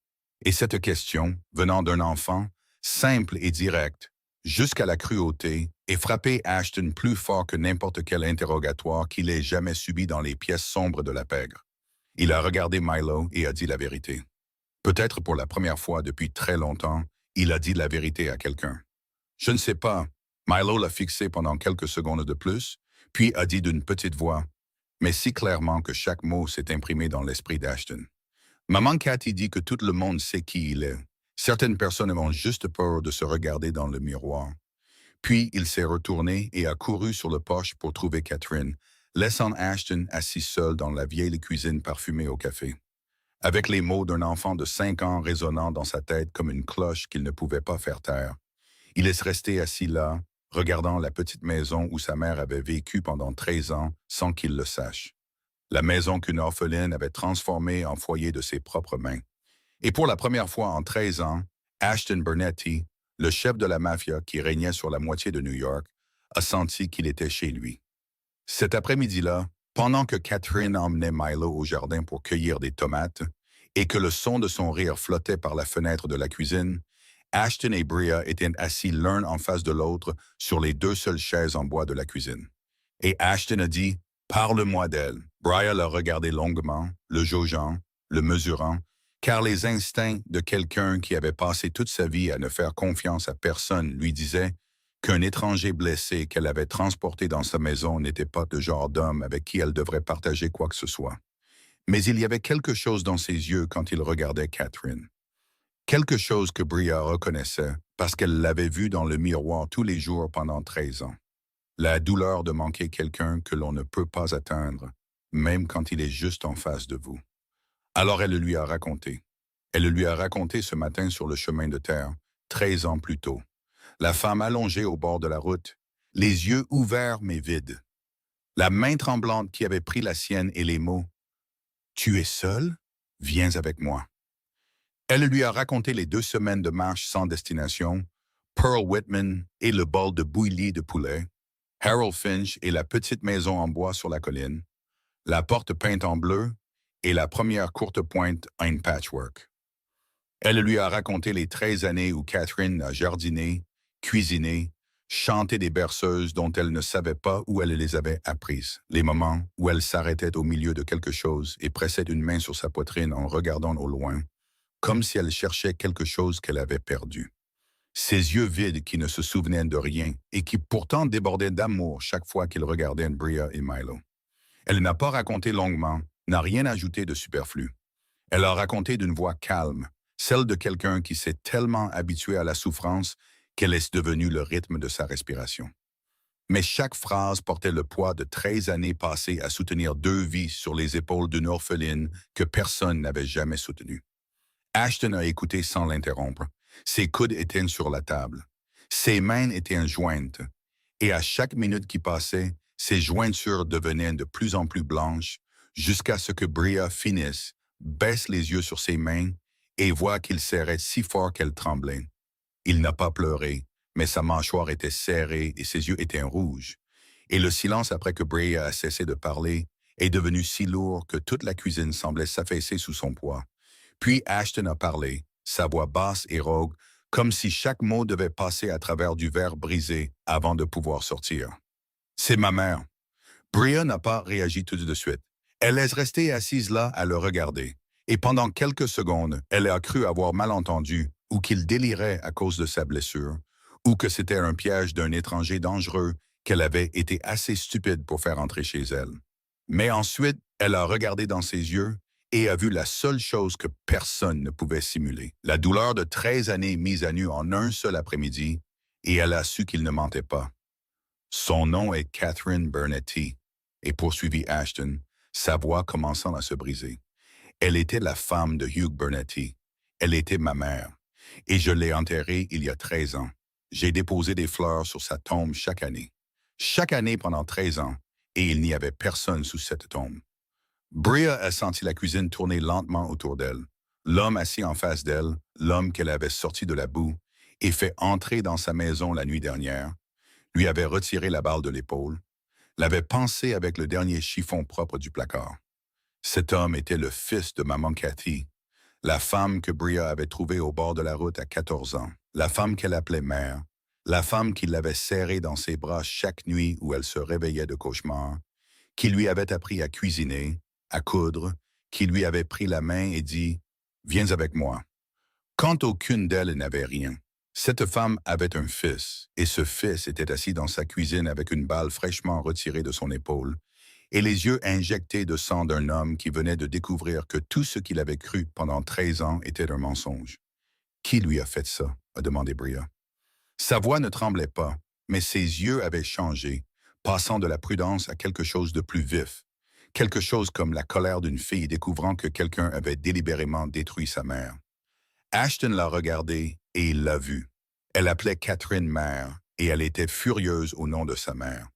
Speaker 1: Et cette question, venant d'un enfant, simple et directe, jusqu'à la cruauté, et frappé Ashton plus fort que n'importe quel interrogatoire qu'il ait jamais subi dans les pièces sombres de la pègre. Il a regardé Milo et a dit la vérité. Peut-être pour la première fois depuis très longtemps, il a dit la vérité à quelqu'un. Je ne sais pas. Milo l'a fixé pendant quelques secondes de plus, puis a dit d'une petite voix, mais si clairement que chaque mot s'est imprimé dans l'esprit d'Ashton. Maman Cathy dit que tout le monde sait qui il est. Certaines personnes ont juste peur de se regarder dans le miroir. Puis il s'est retourné et a couru sur le porche pour trouver Catherine, laissant Ashton assis seul dans la vieille cuisine parfumée au café. Avec les mots d'un enfant de 5 ans résonnant dans sa tête comme une cloche qu'il ne pouvait pas faire taire, il est resté assis là, regardant la petite maison où sa mère avait vécu pendant 13 ans sans qu'il le sache. La maison qu'une orpheline avait transformée en foyer de ses propres mains. Et pour la première fois en 13 ans, Ashton Bernetti, le chef de la mafia qui régnait sur la moitié de New York, a senti qu'il était chez lui. Cet après-midi-là, pendant que Catherine emmenait Milo au jardin pour cueillir des tomates et que le son de son rire flottait par la fenêtre de la cuisine, Ashton et Bria étaient assis l'un en face de l'autre sur les 2 seules chaises en bois de la cuisine. Et Ashton a dit « Parle-moi d'elle ». Bria l'a regardé longuement, le jaugeant, le mesurant, car les instincts de quelqu'un qui avait passé toute sa vie à ne faire confiance à personne lui disaient qu'un étranger blessé qu'elle avait transporté dans sa maison n'était pas le genre d'homme avec qui elle devrait partager quoi que ce soit. Mais il y avait quelque chose dans ses yeux quand il regardait Catherine. Quelque chose que Bria reconnaissait parce qu'elle l'avait vu dans le miroir tous les jours pendant 13 ans. La douleur de manquer quelqu'un que l'on ne peut pas atteindre, même quand il est juste en face de vous. Alors elle le lui a raconté. Elle le lui a raconté ce matin sur le chemin de terre, 13 ans plus tôt. La femme allongée au bord de la route, les yeux ouverts mais vides. La main tremblante qui avait pris la sienne et les mots « Tu es seul? Viens avec moi ». Elle lui a raconté les 2 semaines de marche sans destination, Pearl Whitman et le bol de bouillie de poulet, Harold Finch et la petite maison en bois sur la colline, la porte peinte en bleu et la première courte pointe en patchwork. Elle lui a raconté les 13 années où Catherine a jardiné, cuisiné, chanté des berceuses dont elle ne savait pas où elle les avait apprises, les moments où elle s'arrêtait au milieu de quelque chose et pressait une main sur sa poitrine en regardant au loin, comme si elle cherchait quelque chose qu'elle avait perdu. Ses yeux vides qui ne se souvenaient de rien et qui pourtant débordaient d'amour chaque fois qu'ils regardaient Bria et Milo. Elle n'a pas raconté longuement, n'a rien ajouté de superflu. Elle a raconté d'une voix calme, celle de quelqu'un qui s'est tellement habitué à la souffrance qu'elle est devenue le rythme de sa respiration. Mais chaque phrase portait le poids de 13 années passées à soutenir 2 vies sur les épaules d'une orpheline que personne n'avait jamais soutenue. Ashton a écouté sans l'interrompre. Ses coudes étaient sur la table. Ses mains étaient jointes. Et à chaque minute qui passait, ses jointures devenaient de plus en plus blanches jusqu'à ce que Bria finisse, baisse les yeux sur ses mains et voit qu'il serrait si fort qu'elle tremblait. Il n'a pas pleuré, mais sa mâchoire était serrée et ses yeux étaient rouges. Et le silence après que Bria a cessé de parler est devenu si lourd que toute la cuisine semblait s'affaisser sous son poids. Puis Ashton a parlé, sa voix basse et rauque, comme si chaque mot devait passer à travers du verre brisé avant de pouvoir sortir. C'est ma mère. Bria n'a pas réagi tout de suite. Elle est restée assise là à le regarder. Et pendant quelques secondes, elle a cru avoir mal entendu, ou qu'il délirait à cause de sa blessure, ou que c'était un piège d'un étranger dangereux qu'elle avait été assez stupide pour faire entrer chez elle. Mais ensuite, elle a regardé dans ses yeux et a vu la seule chose que personne ne pouvait simuler, la douleur de 13 années mise à nu en un seul après-midi, et elle a su qu'il ne mentait pas. Son nom est Catherine Bernetti, et poursuivit Ashton, sa voix commençant à se briser. Elle était la femme de Hugh Bernetti. Elle était ma mère, et je l'ai enterrée il y a 13 ans. J'ai déposé des fleurs sur sa tombe chaque année. Chaque année pendant 13 ans, et il n'y avait personne sous cette tombe. Bria a senti la cuisine tourner lentement autour d'elle. L'homme assis en face d'elle, l'homme qu'elle avait sorti de la boue et fait entrer dans sa maison la nuit dernière, lui avait retiré la balle de l'épaule, l'avait pansé avec le dernier chiffon propre du placard. Cet homme était le fils de maman Cathy, la femme que Bria avait trouvée au bord de la route à 14 ans, la femme qu'elle appelait mère, la femme qui l'avait serrée dans ses bras chaque nuit où elle se réveillait de cauchemar, qui lui avait appris à cuisiner, à coudre, qui lui avait pris la main et dit « Viens avec moi ». Quand aucune d'elles n'avait rien, cette femme avait un fils, et ce fils était assis dans sa cuisine avec une balle fraîchement retirée de son épaule, et les yeux injectés de sang d'un homme qui venait de découvrir que tout ce qu'il avait cru pendant 13 ans était un mensonge. « Qui lui a fait ça ?» a demandé Bria. Sa voix ne tremblait pas, mais ses yeux avaient changé, passant de la prudence à quelque chose de plus vif, quelque chose comme la colère d'une fille découvrant que quelqu'un avait délibérément détruit sa mère. Ashton l'a regardée et il l'a vue. Elle appelait Catherine mère et elle était furieuse au nom de sa mère.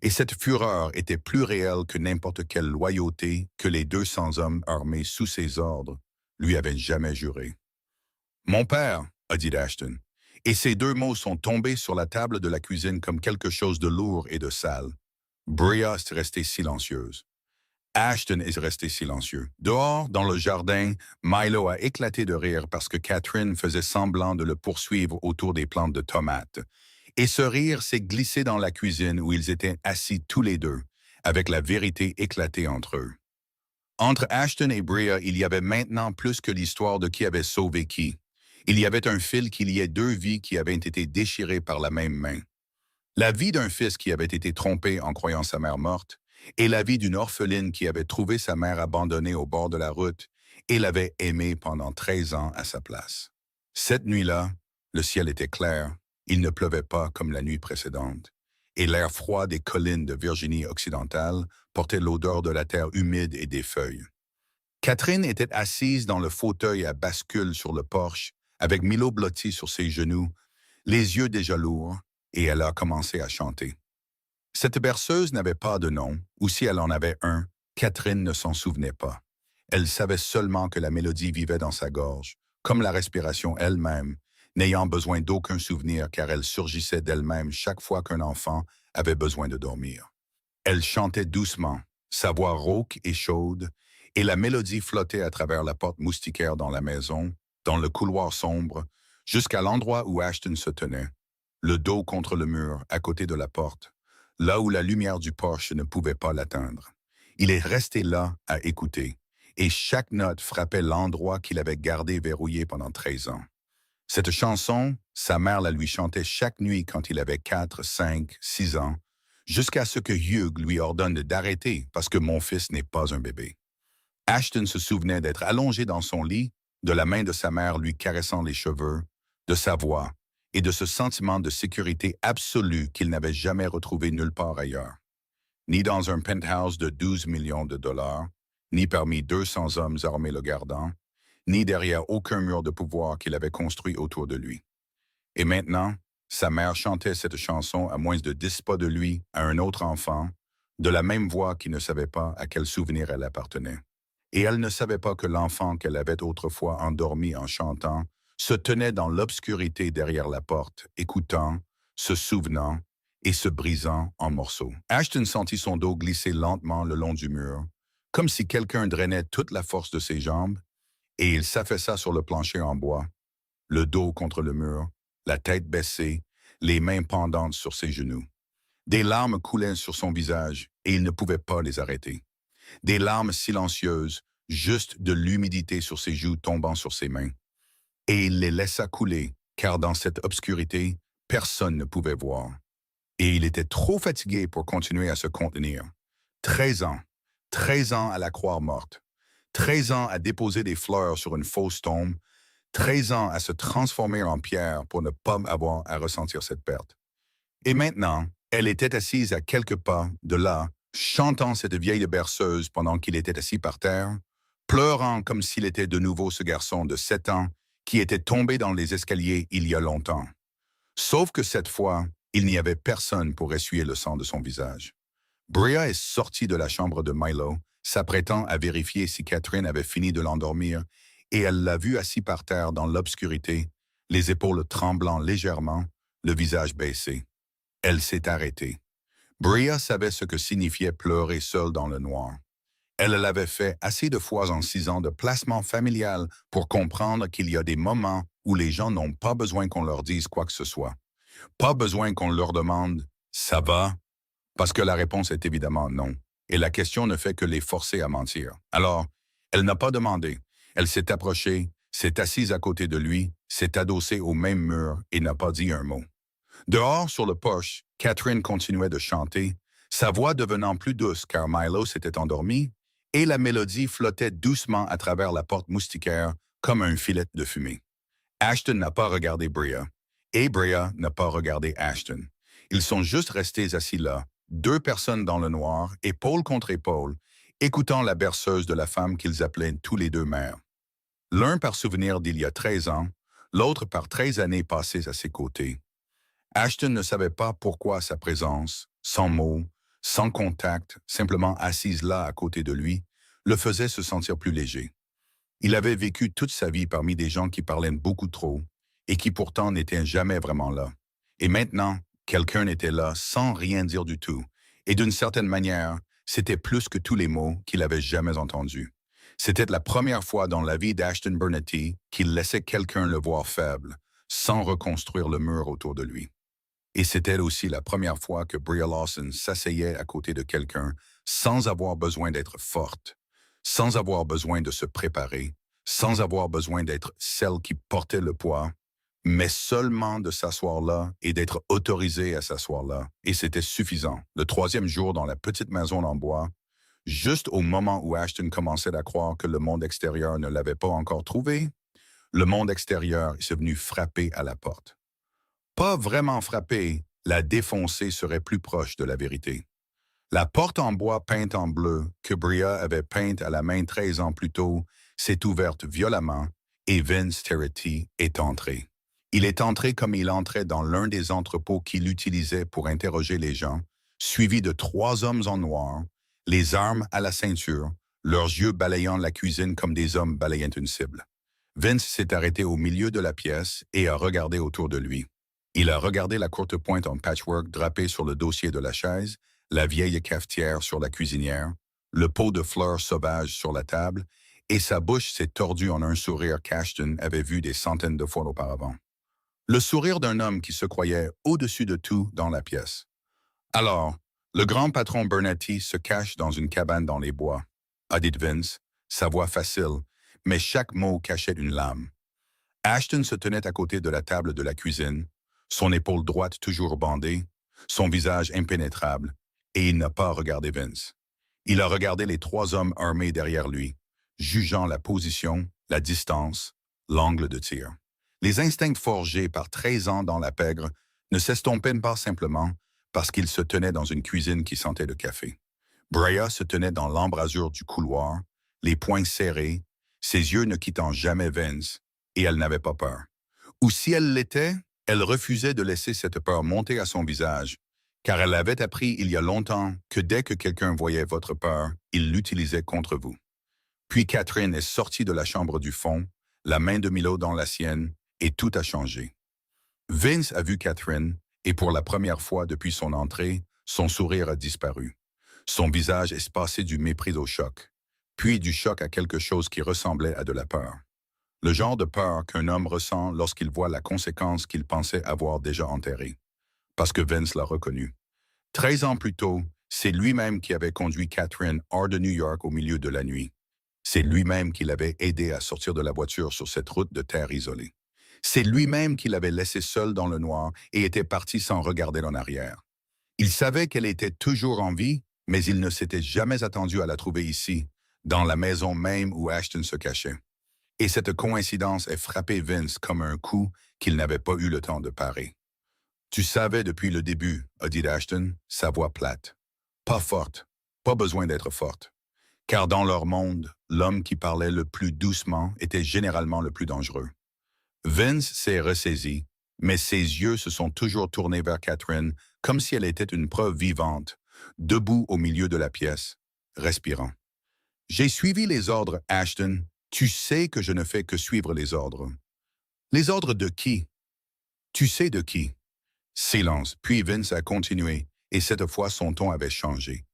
Speaker 1: Et cette fureur était plus réelle que n'importe quelle loyauté que les 200 hommes armés sous ses ordres lui avaient jamais juré. « Mon père », a dit Ashton, et ces deux mots sont tombés sur la table de la cuisine comme quelque chose de lourd et de sale. Bria est restée silencieuse. Ashton est resté silencieux. Dehors, dans le jardin, Milo a éclaté de rire parce que Catherine faisait semblant de le poursuivre autour des plantes de tomates. Et ce rire s'est glissé dans la cuisine où ils étaient assis tous les deux, avec la vérité éclatée entre eux. Entre Ashton et Bria, il y avait maintenant plus que l'histoire de qui avait sauvé qui. Il y avait un fil qui liait deux vies qui avaient été déchirées par la même main. La vie d'un fils qui avait été trompé en croyant sa mère morte, et la vie d'une orpheline qui avait trouvé sa mère abandonnée au bord de la route et l'avait aimée pendant 13 ans à sa place. Cette nuit-là, le ciel était clair, il ne pleuvait pas comme la nuit précédente, et l'air froid des collines de Virginie occidentale portait l'odeur de la terre humide et des feuilles. Catherine était assise dans le fauteuil à bascule sur le porche, avec Milo blotti sur ses genoux, les yeux déjà lourds, et elle a commencé à chanter. Cette berceuse n'avait pas de nom, ou si elle en avait un, Catherine ne s'en souvenait pas. Elle savait seulement que la mélodie vivait dans sa gorge, comme la respiration elle-même, n'ayant besoin d'aucun souvenir car elle surgissait d'elle-même chaque fois qu'un enfant avait besoin de dormir. Elle chantait doucement, sa voix rauque et chaude, et la mélodie flottait à travers la porte moustiquaire dans la maison, dans le couloir sombre, jusqu'à l'endroit où Ashton se tenait, le dos contre le mur, à côté de la porte, là où la lumière du porche ne pouvait pas l'atteindre. Il est resté là à écouter, et chaque note frappait l'endroit qu'il avait gardé verrouillé pendant 13 ans. Cette chanson, sa mère la lui chantait chaque nuit quand il avait 4, 5, 6 ans, jusqu'à ce que Hugh lui ordonne d'arrêter parce que mon fils n'est pas un bébé. Ashton se souvenait d'être allongé dans son lit, de la main de sa mère lui caressant les cheveux, de sa voix, et de ce sentiment de sécurité absolue qu'il n'avait jamais retrouvé nulle part ailleurs. Ni dans un penthouse de 12 millions de dollars, ni parmi 200 hommes armés le gardant, ni derrière aucun mur de pouvoir qu'il avait construit autour de lui. Et maintenant, sa mère chantait cette chanson à moins de 10 pas de lui à un autre enfant, de la même voix qui ne savait pas à quel souvenir elle appartenait. Et elle ne savait pas que l'enfant qu'elle avait autrefois endormi en chantant se tenait dans l'obscurité derrière la porte, écoutant, se souvenant et se brisant en morceaux. Ashton sentit son dos glisser lentement le long du mur, comme si quelqu'un drainait toute la force de ses jambes, et il s'affaissa sur le plancher en bois, le dos contre le mur, la tête baissée, les mains pendantes sur ses genoux. Des larmes coulaient sur son visage et il ne pouvait pas les arrêter. Des larmes silencieuses, juste de l'humidité sur ses joues tombant sur ses mains. Et il les laissa couler, car dans cette obscurité, personne ne pouvait voir. Et il était trop fatigué pour continuer à se contenir. 13 ans, 13 ans à la croire morte, 13 ans à déposer des fleurs sur une fausse tombe, 13 ans à se transformer en pierre pour ne pas avoir à ressentir cette perte. Et maintenant, elle était assise à quelques pas de là, chantant cette vieille berceuse pendant qu'il était assis par terre, pleurant comme s'il était de nouveau ce garçon de 7 ans qui était tombé dans les escaliers il y a longtemps. Sauf que cette fois, il n'y avait personne pour essuyer le sang de son visage. Bria est sortie de la chambre de Milo, s'apprêtant à vérifier si Catherine avait fini de l'endormir, et elle l'a vu assis par terre dans l'obscurité, les épaules tremblant légèrement, le visage baissé. Elle s'est arrêtée. Bria savait ce que signifiait pleurer seule dans le noir. Elle l'avait fait assez de fois en 6 ans de placement familial pour comprendre qu'il y a des moments où les gens n'ont pas besoin qu'on leur dise quoi que ce soit. Pas besoin qu'on leur demande « ça va ?» parce que la réponse est évidemment non, et la question ne fait que les forcer à mentir. Alors, elle n'a pas demandé. Elle s'est approchée, s'est assise à côté de lui, s'est adossée au même mur et n'a pas dit un mot. Dehors, sur le porche, Catherine continuait de chanter, sa voix devenant plus douce car Milo s'était endormi, et la mélodie flottait doucement à travers la porte moustiquaire comme un filet de fumée. Ashton n'a pas regardé Bria, et Bria n'a pas regardé Ashton. Ils sont juste restés assis là, 2 personnes dans le noir, épaule contre épaule, écoutant la berceuse de la femme qu'ils appelaient tous les 2 mères. L'un par souvenir d'il y a 13 ans, l'autre par 13 années passées à ses côtés. Ashton ne savait pas pourquoi sa présence, sans mots, sans contact, simplement assise là à côté de lui, le faisait se sentir plus léger. Il avait vécu toute sa vie parmi des gens qui parlaient beaucoup trop et qui pourtant n'étaient jamais vraiment là. Et maintenant, quelqu'un était là sans rien dire du tout. Et d'une certaine manière, c'était plus que tous les mots qu'il avait jamais entendus. C'était la première fois dans la vie d'Ashton Burnetty qu'il laissait quelqu'un le voir faible, sans reconstruire le mur autour de lui. Et c'était aussi la première fois que Bria Lawson s'asseyait à côté de quelqu'un sans avoir besoin d'être forte, sans avoir besoin de se préparer, sans avoir besoin d'être celle qui portait le poids, mais seulement de s'asseoir là et d'être autorisée à s'asseoir là. Et c'était suffisant. Le 3e jour dans la petite maison en bois, juste au moment où Ashton commençait à croire que le monde extérieur ne l'avait pas encore trouvé, le monde extérieur est venu frapper à la porte. Pas vraiment frapper, la défoncer serait plus proche de la vérité. La porte en bois peinte en bleu, que Bria avait peinte à la main 13 ans plus tôt, s'est ouverte violemment et Vince Terretti est entré. Il est entré comme il entrait dans l'un des entrepôts qu'il utilisait pour interroger les gens, suivi de 3 hommes en noir, les armes à la ceinture, leurs yeux balayant la cuisine comme des hommes balayant une cible. Vince s'est arrêté au milieu de la pièce et a regardé autour de lui. Il a regardé la courte pointe en patchwork drapée sur le dossier de la chaise, la vieille cafetière sur la cuisinière, le pot de fleurs sauvages sur la table, et sa bouche s'est tordue en un sourire qu'Ashton avait vu des centaines de fois auparavant. Le sourire d'un homme qui se croyait au-dessus de tout dans la pièce. Alors, le grand patron Burnetty se cache dans une cabane dans les bois, a dit Vince, sa voix facile, mais chaque mot cachait une lame. Ashton se tenait à côté de la table de la cuisine, son épaule droite toujours bandée, son visage impénétrable, et il n'a pas regardé Vince. Il a regardé les 3 hommes armés derrière lui, jugeant la position, la distance, l'angle de tir. Les instincts forgés par 13 ans dans la pègre ne s'estompaient pas simplement parce qu'il se tenait dans une cuisine qui sentait le café. Bria se tenait dans l'embrasure du couloir, les poings serrés, ses yeux ne quittant jamais Vince, et elle n'avait pas peur. Ou si elle l'était, elle refusait de laisser cette peur monter à son visage, car elle avait appris il y a longtemps que dès que quelqu'un voyait votre peur, il l'utilisait contre vous. Puis Catherine est sortie de la chambre du fond, la main de Milo dans la sienne, et tout a changé. Vince a vu Catherine, et pour la première fois depuis son entrée, son sourire a disparu. Son visage est passé du mépris au choc, puis du choc à quelque chose qui ressemblait à de la peur. Le genre de peur qu'un homme ressent lorsqu'il voit la conséquence qu'il pensait avoir déjà enterrée. Parce que Vince l'a reconnu. 13 ans plus tôt, c'est lui-même qui avait conduit Catherine hors de New York au milieu de la nuit. C'est lui-même qui l'avait aidé à sortir de la voiture sur cette route de terre isolée. C'est lui-même qui l'avait laissée seule dans le noir et était parti sans regarder en arrière. Il savait qu'elle était toujours en vie, mais il ne s'était jamais attendu à la trouver ici, dans la maison même où Ashton se cachait. Et cette coïncidence a frappé Vince comme un coup qu'il n'avait pas eu le temps de parer. Tu savais depuis le début, a dit Ashton, sa voix plate. Pas forte, pas besoin d'être forte. Car dans leur monde, l'homme qui parlait le plus doucement était généralement le plus dangereux. Vince s'est ressaisi, mais ses yeux se sont toujours tournés vers Catherine comme si elle était une preuve vivante, debout au milieu de la pièce, respirant. J'ai suivi les ordres, Ashton. Tu sais que je ne fais que suivre les ordres. Les ordres de qui? Tu sais de qui? Silence, puis Vince a continué, et cette fois son ton avait changé.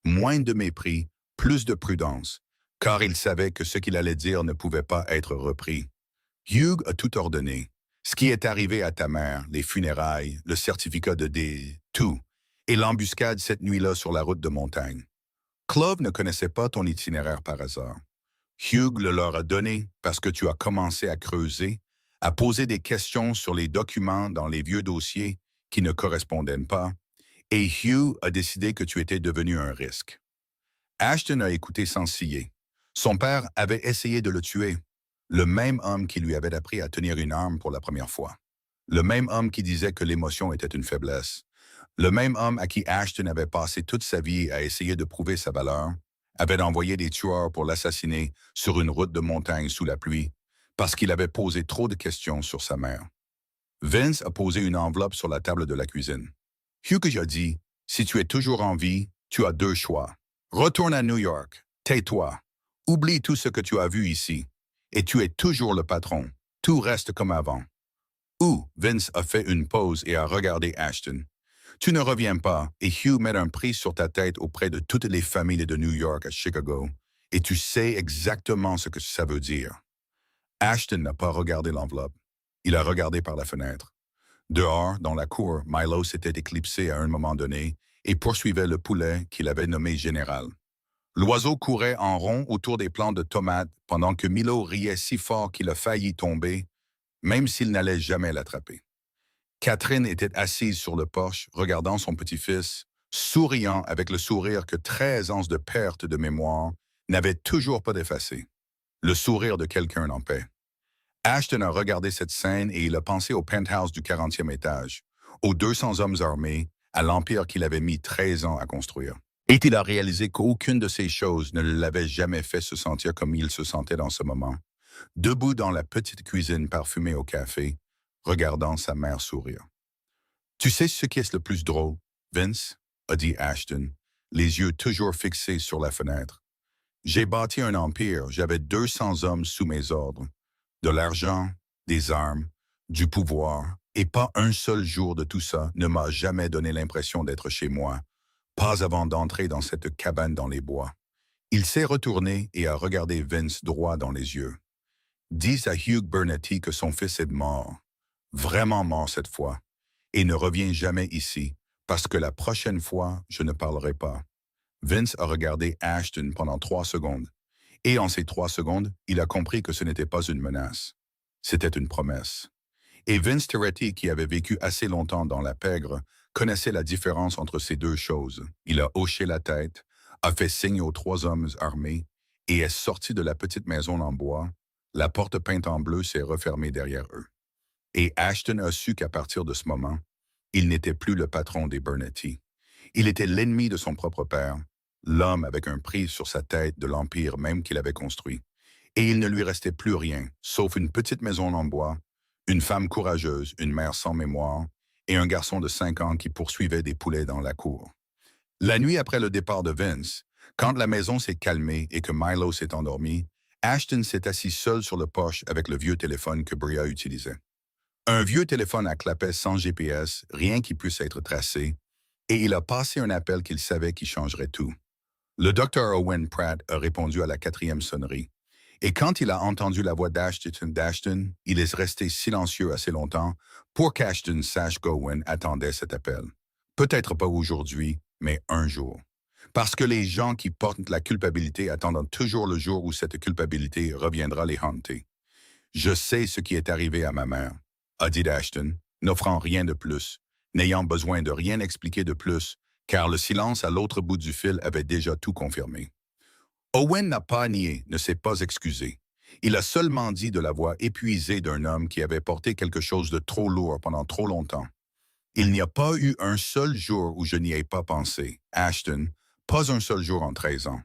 Speaker 1: Moins de mépris, plus de prudence, car il savait que ce qu'il allait dire ne pouvait pas être repris. Hugh a tout ordonné. Ce qui est arrivé à ta mère, les funérailles, le certificat de tout, et l'embuscade cette nuit-là sur la route de montagne. Clove ne connaissait pas ton itinéraire par hasard. Hugh le leur a donné parce que tu as commencé à creuser, à poser des questions sur les documents dans les vieux dossiers qui ne correspondaient pas, et Hugh a décidé que tu étais devenu un risque. Ashton a écouté sans ciller. Son père avait essayé de le tuer, le même homme qui lui avait appris à tenir une arme pour la première fois. Le même homme qui disait que l'émotion était une faiblesse. Le même homme à qui Ashton avait passé toute sa vie à essayer de prouver sa valeur, avait envoyé des tueurs pour l'assassiner sur une route de montagne sous la pluie, parce qu'il avait posé trop de questions sur sa mère. Vince a posé une enveloppe sur la table de la cuisine. Hugh a dit, si tu es toujours en vie, tu as deux choix. Retourne à New York, tais-toi, oublie tout ce que tu as vu ici, et tu es toujours le patron, tout reste comme avant. Ou Vince a fait une pause et a regardé Ashton. Tu ne reviens pas, et Hugh met un prix sur ta tête auprès de toutes les familles de New York à Chicago, et tu sais exactement ce que ça veut dire. Ashton n'a pas regardé l'enveloppe. Il a regardé par la fenêtre. Dehors, dans la cour, Milo s'était éclipsé à un moment donné et poursuivait le poulet qu'il avait nommé Général. L'oiseau courait en rond autour des plants de tomates pendant que Milo riait si fort qu'il a failli tomber, même s'il n'allait jamais l'attraper. Catherine était assise sur le porche, regardant son petit-fils, souriant avec le sourire que 13 ans de perte de mémoire n'avaient toujours pas effacé. Le sourire de quelqu'un en paix. Ashton a regardé cette scène et il a pensé au penthouse du 40e étage, aux 200 hommes armés, à l'empire qu'il avait mis 13 ans à construire. Et il a réalisé qu'aucune de ces choses ne l'avait jamais fait se sentir comme il se sentait dans ce moment, debout dans la petite cuisine parfumée au café, regardant sa mère sourire. Tu sais ce qui est le plus drôle, Vince, a dit Ashton, les yeux toujours fixés sur la fenêtre. J'ai bâti un empire, j'avais 200 hommes sous mes ordres. De l'argent, des armes, du pouvoir, et pas un seul jour de tout ça ne m'a jamais donné l'impression d'être chez moi, pas avant d'entrer dans cette cabane dans les bois. Il s'est retourné et a regardé Vince droit dans les yeux. Dis à Hugh Burnetty que son fils est mort, vraiment mort cette fois, et ne revient jamais ici, parce que la prochaine fois, je ne parlerai pas. Vince a regardé Ashton pendant 3 secondes. Et en ces 3 secondes, il a compris que ce n'était pas une menace. C'était une promesse. Et Vince Terretti, qui avait vécu assez longtemps dans la pègre, connaissait la différence entre ces deux choses. Il a hoché la tête, a fait signe aux 3 hommes armés et est sorti de la petite maison en bois. La porte peinte en bleu s'est refermée derrière eux. Et Ashton a su qu'à partir de ce moment, il n'était plus le patron des Burnetty. Il était l'ennemi de son propre père, l'homme avec un prix sur sa tête de l'empire même qu'il avait construit. Et il ne lui restait plus rien, sauf une petite maison en bois, une femme courageuse, une mère sans mémoire, et un garçon de 5 ans qui poursuivait des poulets dans la cour. La nuit après le départ de Vince, quand la maison s'est calmée et que Milo s'est endormi, Ashton s'est assis seul sur le porche avec le vieux téléphone que Bria utilisait. Un vieux téléphone à clapet sans GPS, rien qui puisse être tracé, et il a passé un appel qu'il savait qui changerait tout. Le docteur Owen Pratt a répondu à la 4e sonnerie. Et quand il a entendu la voix d'Ashton, il est resté silencieux assez longtemps pour qu'Ashton sache qu'Owen attendait cet appel. Peut-être pas aujourd'hui, mais un jour. Parce que les gens qui portent la culpabilité attendent toujours le jour où cette culpabilité reviendra les hanter. Je sais ce qui est arrivé à ma mère, a dit Ashton, n'offrant rien de plus, n'ayant besoin de rien expliquer de plus, car le silence à l'autre bout du fil avait déjà tout confirmé. Owen n'a pas nié, ne s'est pas excusé. Il a seulement dit de la voix épuisée d'un homme qui avait porté quelque chose de trop lourd pendant trop longtemps. Il n'y a pas eu un seul jour où je n'y ai pas pensé. Ashton, pas un seul jour en 13 ans.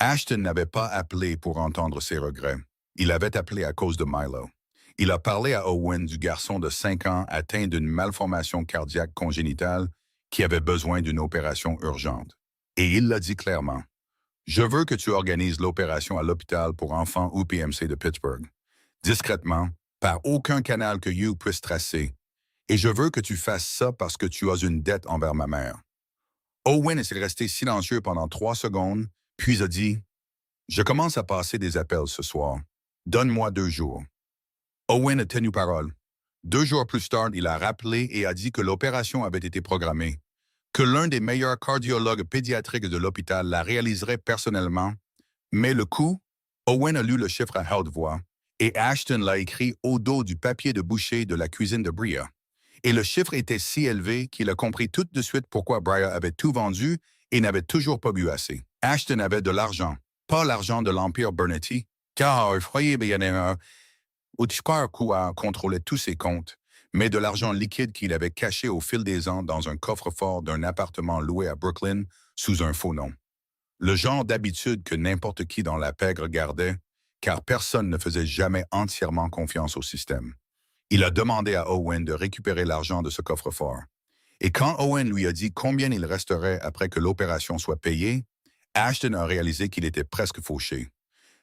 Speaker 1: Ashton n'avait pas appelé pour entendre ses regrets. Il avait appelé à cause de Milo. Il a parlé à Owen du garçon de 5 ans atteint d'une malformation cardiaque congénitale qui avait besoin d'une opération urgente. Et il l'a dit clairement. Je veux que tu organises l'opération à l'hôpital pour enfants UPMC de Pittsburgh, discrètement, par aucun canal que You puisse tracer, et je veux que tu fasses ça parce que tu as une dette envers ma mère. Owen est resté silencieux pendant 3 secondes, puis a dit « Je commence à passer des appels ce soir. Donne-moi 2 jours. » Owen a tenu parole. 2 jours plus tard, il a rappelé et a dit que l'opération avait été programmée, que l'un des meilleurs cardiologues pédiatriques de l'hôpital la réaliserait personnellement, mais le coût, Owen a lu le chiffre à haute voix, et Ashton l'a écrit au dos du papier de boucher de la cuisine de Bria. Et le chiffre était si élevé qu'il a compris tout de suite pourquoi Bria avait tout vendu et n'avait toujours pas bu assez. Ashton avait de l'argent, pas l'argent de l'Empire Burnetty, car il croyait bien au coup à contrôler tous ses comptes, mais de l'argent liquide qu'il avait caché au fil des ans dans un coffre-fort d'un appartement loué à Brooklyn sous un faux nom. Le genre d'habitude que n'importe qui dans la pègre gardait, car personne ne faisait jamais entièrement confiance au système. Il a demandé à Owen de récupérer l'argent de ce coffre-fort. Et quand Owen lui a dit combien il resterait après que l'opération soit payée, Ashton a réalisé qu'il était presque fauché.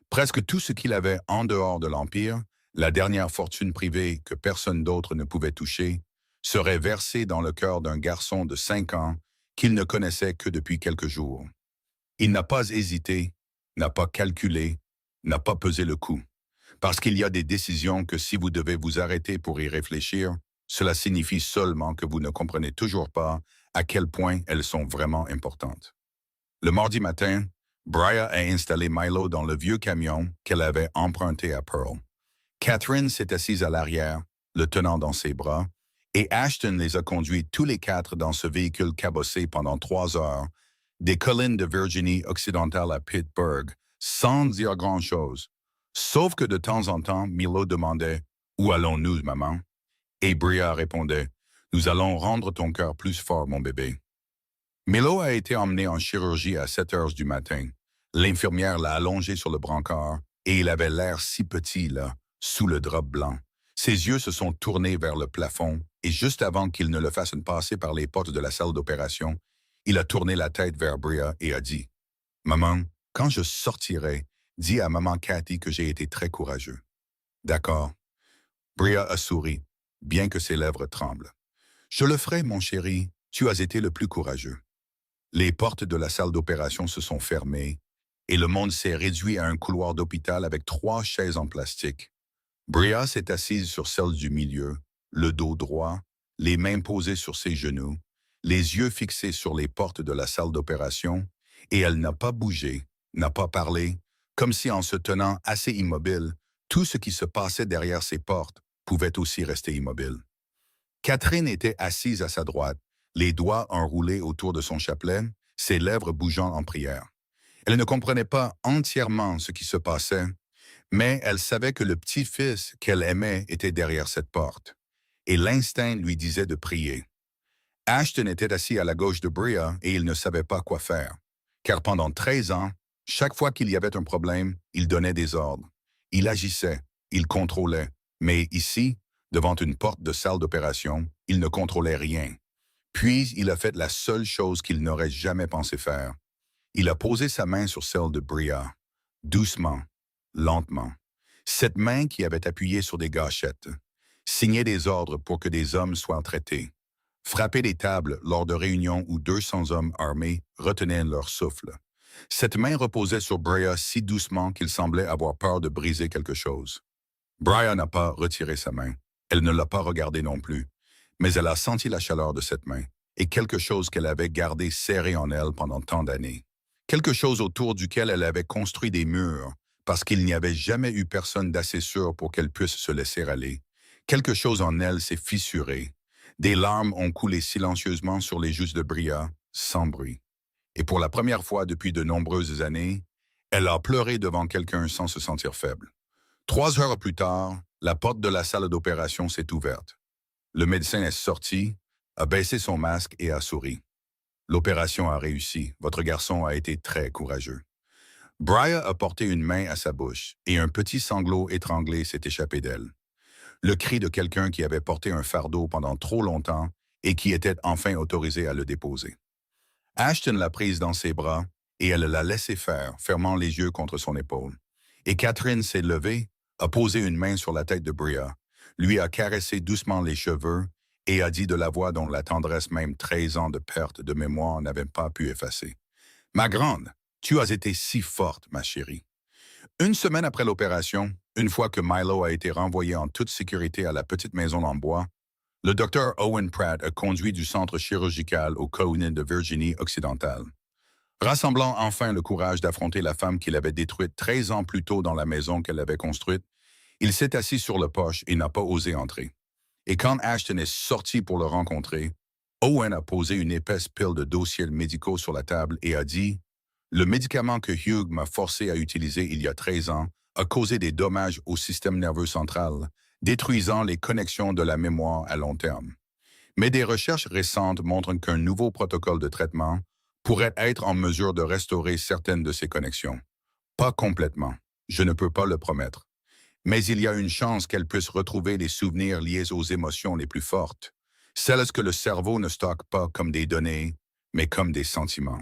Speaker 1: Presque tout ce qu'il avait en dehors de l'Empire, la dernière fortune privée que personne d'autre ne pouvait toucher, serait versé dans le cœur d'un garçon de 5 ans qu'il ne connaissait que depuis quelques jours. Il n'a pas hésité, n'a pas calculé, n'a pas pesé le coup. Parce qu'il y a des décisions que si vous devez vous arrêter pour y réfléchir, cela signifie seulement que vous ne comprenez toujours pas à quel point elles sont vraiment importantes. Le mardi matin, Bria a installé Milo dans le vieux camion qu'elle avait emprunté à Pearl. Catherine s'est assise à l'arrière, le tenant dans ses bras, et Ashton les a conduits tous les 4 dans ce véhicule cabossé pendant 3 heures, des collines de Virginie occidentale à Pittsburgh, sans dire grand-chose. Sauf que de temps en temps, Milo demandait « Où allons-nous, maman ?» Et Bria répondait « Nous allons rendre ton cœur plus fort, mon bébé. » Milo a été emmené en chirurgie à 7 heures du matin. L'infirmière l'a allongé sur le brancard et il avait l'air si petit, là, sous le drap blanc. Ses yeux se sont tournés vers le plafond et juste avant qu'il ne le fasse passer par les portes de la salle d'opération, il a tourné la tête vers Bria et a dit « Maman, quand je sortirai, dis à maman Cathy que j'ai été très courageux. » « D'accord. » Bria a souri, bien que ses lèvres tremblent. « Je le ferai, mon chéri, tu as été le plus courageux. » Les portes de la salle d'opération se sont fermées et le monde s'est réduit à un couloir d'hôpital avec 3 chaises en plastique. Bria s'est assise sur celle du milieu, le dos droit, les mains posées sur ses genoux, les yeux fixés sur les portes de la salle d'opération, et elle n'a pas bougé, n'a pas parlé, comme si en se tenant assez immobile, tout ce qui se passait derrière ces portes pouvait aussi rester immobile. Catherine était assise à sa droite, les doigts enroulés autour de son chapelet, ses lèvres bougeant en prière. Elle ne comprenait pas entièrement ce qui se passait, mais elle savait que le petit-fils qu'elle aimait était derrière cette porte, et l'instinct lui disait de prier. Ashton était assis à la gauche de Bria et il ne savait pas quoi faire, car pendant 13 ans, Chaque fois qu'il y avait un problème, il donnait des ordres. Il agissait, il contrôlait. Mais ici, devant une porte de salle d'opération, il ne contrôlait rien. Puis, il a fait la seule chose qu'il n'aurait jamais pensé faire. Il a posé sa main sur celle de Bria, doucement, lentement. Cette main qui avait appuyé sur des gâchettes, signé des ordres pour que des hommes soient traités, frappé des tables lors de réunions où 200 hommes armés retenaient leur souffle. Cette main reposait sur Bria si doucement qu'il semblait avoir peur de briser quelque chose. Bria n'a pas retiré sa main. Elle ne l'a pas regardé non plus. Mais elle a senti la chaleur de cette main et quelque chose qu'elle avait gardé serré en elle pendant tant d'années. Quelque chose autour duquel elle avait construit des murs parce qu'il n'y avait jamais eu personne d'assez sûr pour qu'elle puisse se laisser aller. Quelque chose en elle s'est fissuré. Des larmes ont coulé silencieusement sur les joues de Bria, sans bruit. Et pour la première fois depuis de nombreuses années, elle a pleuré devant quelqu'un sans se sentir faible. 3 heures plus tard, la porte de la salle d'opération s'est ouverte. Le médecin est sorti, a baissé son masque et a souri. L'opération a réussi. Votre garçon a été très courageux. Bria a porté une main à sa bouche et un petit sanglot étranglé s'est échappé d'elle. Le cri de quelqu'un qui avait porté un fardeau pendant trop longtemps et qui était enfin autorisé à le déposer. Ashton l'a prise dans ses bras et elle l'a laissé faire, fermant les yeux contre son épaule. Et Catherine s'est levée, a posé une main sur la tête de Bria, lui a caressé doucement les cheveux et a dit de la voix dont la tendresse même 13 ans de perte de mémoire n'avait pas pu effacer. « Ma grande, tu as été si forte, ma chérie. » Une semaine après l'opération, une fois que Milo a été renvoyé en toute sécurité à la petite maison en bois, le docteur Owen Pratt a conduit du centre chirurgical au Covenant de Virginie occidentale. Rassemblant enfin le courage d'affronter la femme qu'il avait détruite 13 ans plus tôt dans la maison qu'elle avait construite, il s'est assis sur le porche et n'a pas osé entrer. Et quand Ashton est sorti pour le rencontrer, Owen a posé une épaisse pile de dossiers médicaux sur la table et a dit « Le médicament que Hugh m'a forcé à utiliser il y a 13 ans a causé des dommages au système nerveux central, détruisant les connexions de la mémoire à long terme. Mais des recherches récentes montrent qu'un nouveau protocole de traitement pourrait être en mesure de restaurer certaines de ces connexions. Pas complètement, je ne peux pas le promettre. Mais il y a une chance qu'elle puisse retrouver les souvenirs liés aux émotions les plus fortes, celles que le cerveau ne stocke pas comme des données, mais comme des sentiments. »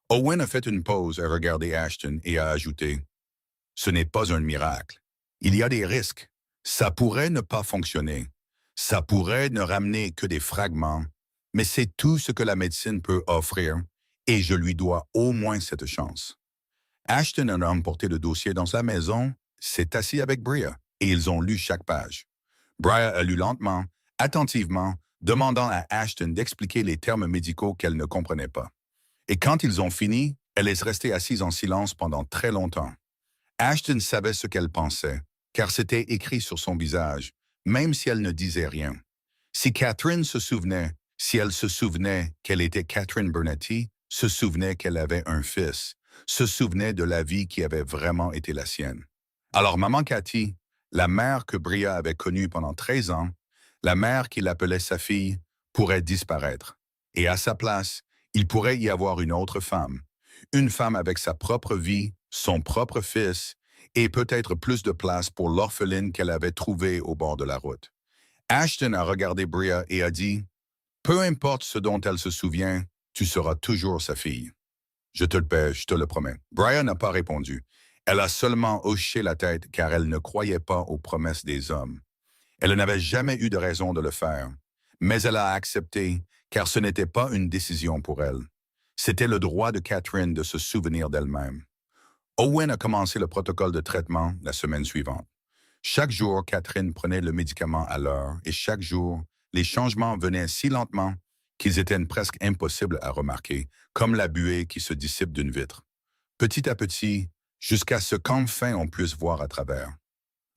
Speaker 1: Owen a fait une pause à regarder Ashton et a ajouté « Ce n'est pas un miracle. Il y a des risques. Ça pourrait ne pas fonctionner. Ça pourrait ne ramener que des fragments, mais c'est tout ce que la médecine peut offrir et je lui dois au moins cette chance. » Ashton a emporté le dossier dans sa maison, s'est assis avec Bria et ils ont lu chaque page. Bria a lu lentement, attentivement, demandant à Ashton d'expliquer les termes médicaux qu'elle ne comprenait pas. Et quand ils ont fini, elle est restée assise en silence pendant très longtemps. Ashton savait ce qu'elle pensait, car c'était écrit sur son visage, même si elle ne disait rien. Si Catherine se souvenait, si elle se souvenait qu'elle était Catherine Bernati, se souvenait qu'elle avait un fils, se souvenait de la vie qui avait vraiment été la sienne. Alors maman Cathy, la mère que Bria avait connue pendant 13 ans, la mère qu'il appelait sa fille, pourrait disparaître. Et à sa place, il pourrait y avoir une femme avec sa propre vie, son propre fils, et peut-être plus de place pour l'orpheline qu'elle avait trouvée au bord de la route. Ashton a regardé Bria et a dit « Peu importe ce dont elle se souvient, tu seras toujours sa fille. » « Je te le paie, je te le promets. » Bria n'a pas répondu. Elle a seulement hoché la tête car elle ne croyait pas aux promesses des hommes. Elle n'avait jamais eu de raison de le faire, mais elle a accepté car ce n'était pas une décision pour elle. C'était le droit de Catherine de se souvenir d'elle-même. Owen a commencé le protocole de traitement la semaine suivante. Chaque jour, Catherine prenait le médicament à l'heure et chaque jour, les changements venaient si lentement qu'ils étaient presque impossibles à remarquer, comme la buée qui se dissipe d'une vitre. Petit à petit, jusqu'à ce qu'enfin on puisse voir à travers.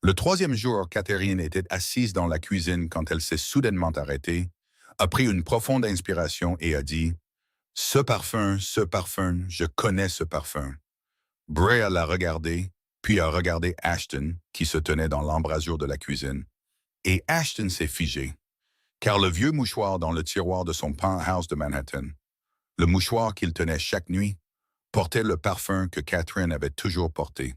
Speaker 1: Le 3e jour, Catherine était assise dans la cuisine quand elle s'est soudainement arrêtée, a pris une profonde inspiration et a dit « ce parfum, je connais ce parfum. » Bria l'a regardé, puis a regardé Ashton, qui se tenait dans l'embrasure de la cuisine. Et Ashton s'est figé, car le vieux mouchoir dans le tiroir de son penthouse de Manhattan, le mouchoir qu'il tenait chaque nuit, portait le parfum que Catherine avait toujours porté.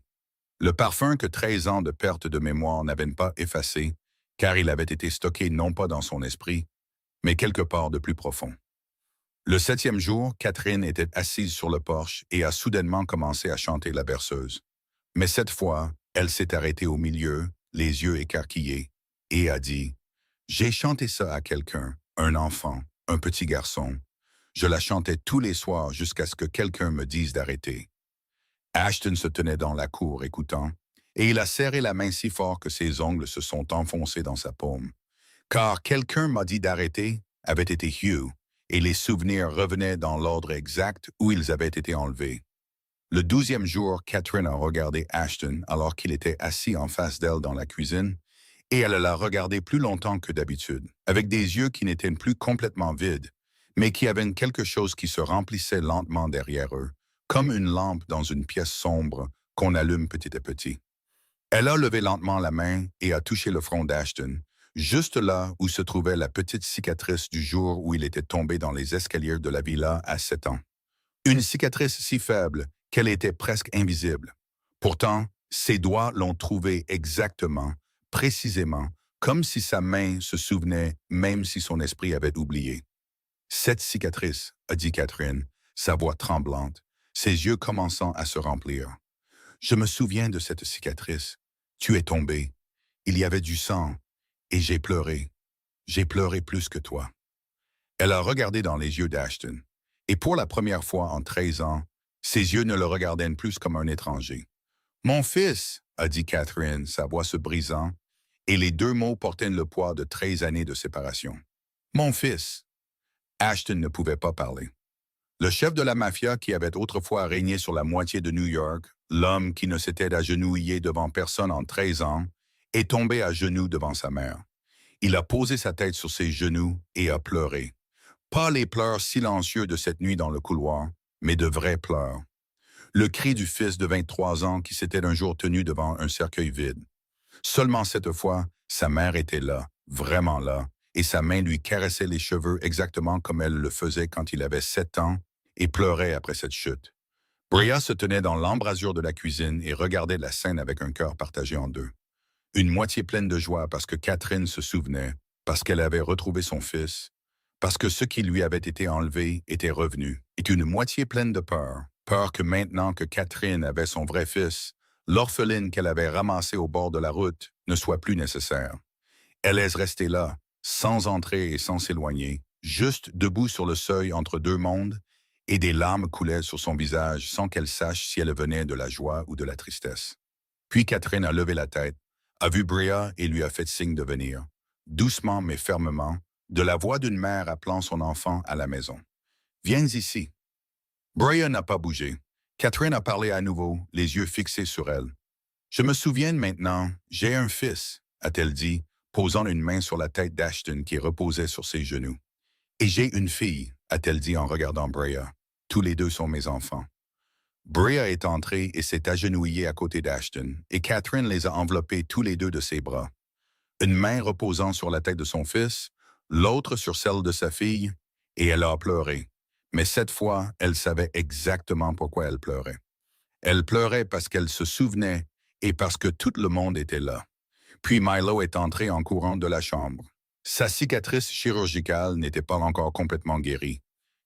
Speaker 1: Le parfum que 13 ans de perte de mémoire n'avaient pas effacé, car il avait été stocké non pas dans son esprit, mais quelque part de plus profond. Le 7e jour, Catherine était assise sur le porche et a soudainement commencé à chanter la berceuse. Mais cette fois, elle s'est arrêtée au milieu, les yeux écarquillés, et a dit « J'ai chanté ça à quelqu'un, un enfant, un petit garçon. Je la chantais tous les soirs jusqu'à ce que quelqu'un me dise d'arrêter. » Ashton se tenait dans la cour écoutant, et il a serré la main si fort que ses ongles se sont enfoncés dans sa paume. Car quelqu'un m'a dit d'arrêter avait été Hugh, et les souvenirs revenaient dans l'ordre exact où ils avaient été enlevés. Le 12e jour, Catherine a regardé Ashton alors qu'il était assis en face d'elle dans la cuisine, et elle l'a regardé plus longtemps que d'habitude, avec des yeux qui n'étaient plus complètement vides, mais qui avaient quelque chose qui se remplissait lentement derrière eux, comme une lampe dans une pièce sombre qu'on allume petit à petit. Elle a levé lentement la main et a touché le front d'Ashton, juste là où se trouvait la petite cicatrice du jour où il était tombé dans les escaliers de la villa à 7 ans. Une cicatrice si faible qu'elle était presque invisible. Pourtant, ses doigts l'ont trouvée exactement, précisément, comme si sa main se souvenait même si son esprit avait oublié. « Cette cicatrice, » a dit Catherine, sa voix tremblante, ses yeux commençant à se remplir. « Je me souviens de cette cicatrice. Tu es tombé. Il y avait du sang. Et j'ai pleuré. J'ai pleuré plus que toi. » Elle a regardé dans les yeux d'Ashton. Et pour la première fois en 13 ans, ses yeux ne le regardaient plus comme un étranger. « Mon fils, » a dit Catherine, sa voix se brisant, et les deux mots portaient le poids de 13 années de séparation. « Mon fils. » Ashton ne pouvait pas parler. Le chef de la mafia qui avait autrefois régné sur la moitié de New York, l'homme qui ne s'était agenouillé devant personne en 13 ans, est tombé à genoux devant sa mère. Il a posé sa tête sur ses genoux et a pleuré. Pas les pleurs silencieux de cette nuit dans le couloir, mais de vrais pleurs. Le cri du fils de 23 ans qui s'était un jour tenu devant un cercueil vide. Seulement cette fois, sa mère était là, vraiment là, et sa main lui caressait les cheveux exactement comme elle le faisait quand il avait 7 ans et pleurait après cette chute. Bria se tenait dans l'embrasure de la cuisine et regardait la scène avec un cœur partagé en deux. Une moitié pleine de joie parce que Catherine se souvenait, parce qu'elle avait retrouvé son fils, parce que ce qui lui avait été enlevé était revenu, et une moitié pleine de peur, peur que maintenant que Catherine avait son vrai fils, l'orpheline qu'elle avait ramassée au bord de la route ne soit plus nécessaire. Elle est restée là, sans entrer et sans s'éloigner, juste debout sur le seuil entre deux mondes, et des larmes coulaient sur son visage sans qu'elle sache si elle venait de la joie ou de la tristesse. Puis Catherine a levé la tête, a vu Bria et lui a fait signe de venir, doucement mais fermement, de la voix d'une mère appelant son enfant à la maison. « Viens ici. » Bria n'a pas bougé. Catherine a parlé à nouveau, les yeux fixés sur elle. « Je me souviens maintenant, j'ai un fils, » a-t-elle dit, posant une main sur la tête d'Ashton qui reposait sur ses genoux. « Et j'ai une fille, » a-t-elle dit en regardant Bria. « Tous les deux sont mes enfants. » Bria est entrée et s'est agenouillée à côté d'Ashton, et Catherine les a enveloppés tous les deux de ses bras. Une main reposant sur la tête de son fils, l'autre sur celle de sa fille, et elle a pleuré. Mais cette fois, elle savait exactement pourquoi elle pleurait. Elle pleurait parce qu'elle se souvenait et parce que tout le monde était là. Puis Milo est entré en courant de la chambre. Sa cicatrice chirurgicale n'était pas encore complètement guérie,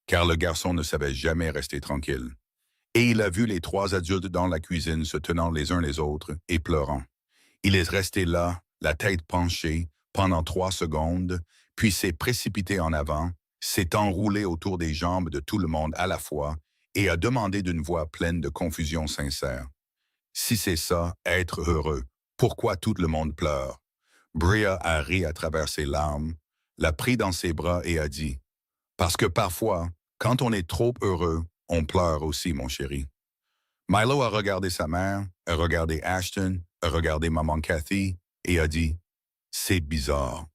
Speaker 1: car le garçon ne savait jamais rester tranquille. Et il a vu les trois adultes dans la cuisine se tenant les uns les autres et pleurant. Il est resté là, la tête penchée, pendant 3 secondes, puis s'est précipité en avant, s'est enroulé autour des jambes de tout le monde à la fois et a demandé d'une voix pleine de confusion sincère. « Si c'est ça, être heureux, pourquoi tout le monde pleure? » Bria a ri à travers ses larmes, l'a pris dans ses bras et a dit « Parce que parfois, quand on est trop heureux, on pleure aussi, mon chéri. » Milo a regardé sa mère, a regardé Ashton, a regardé maman Cathy et a dit « C'est bizarre. »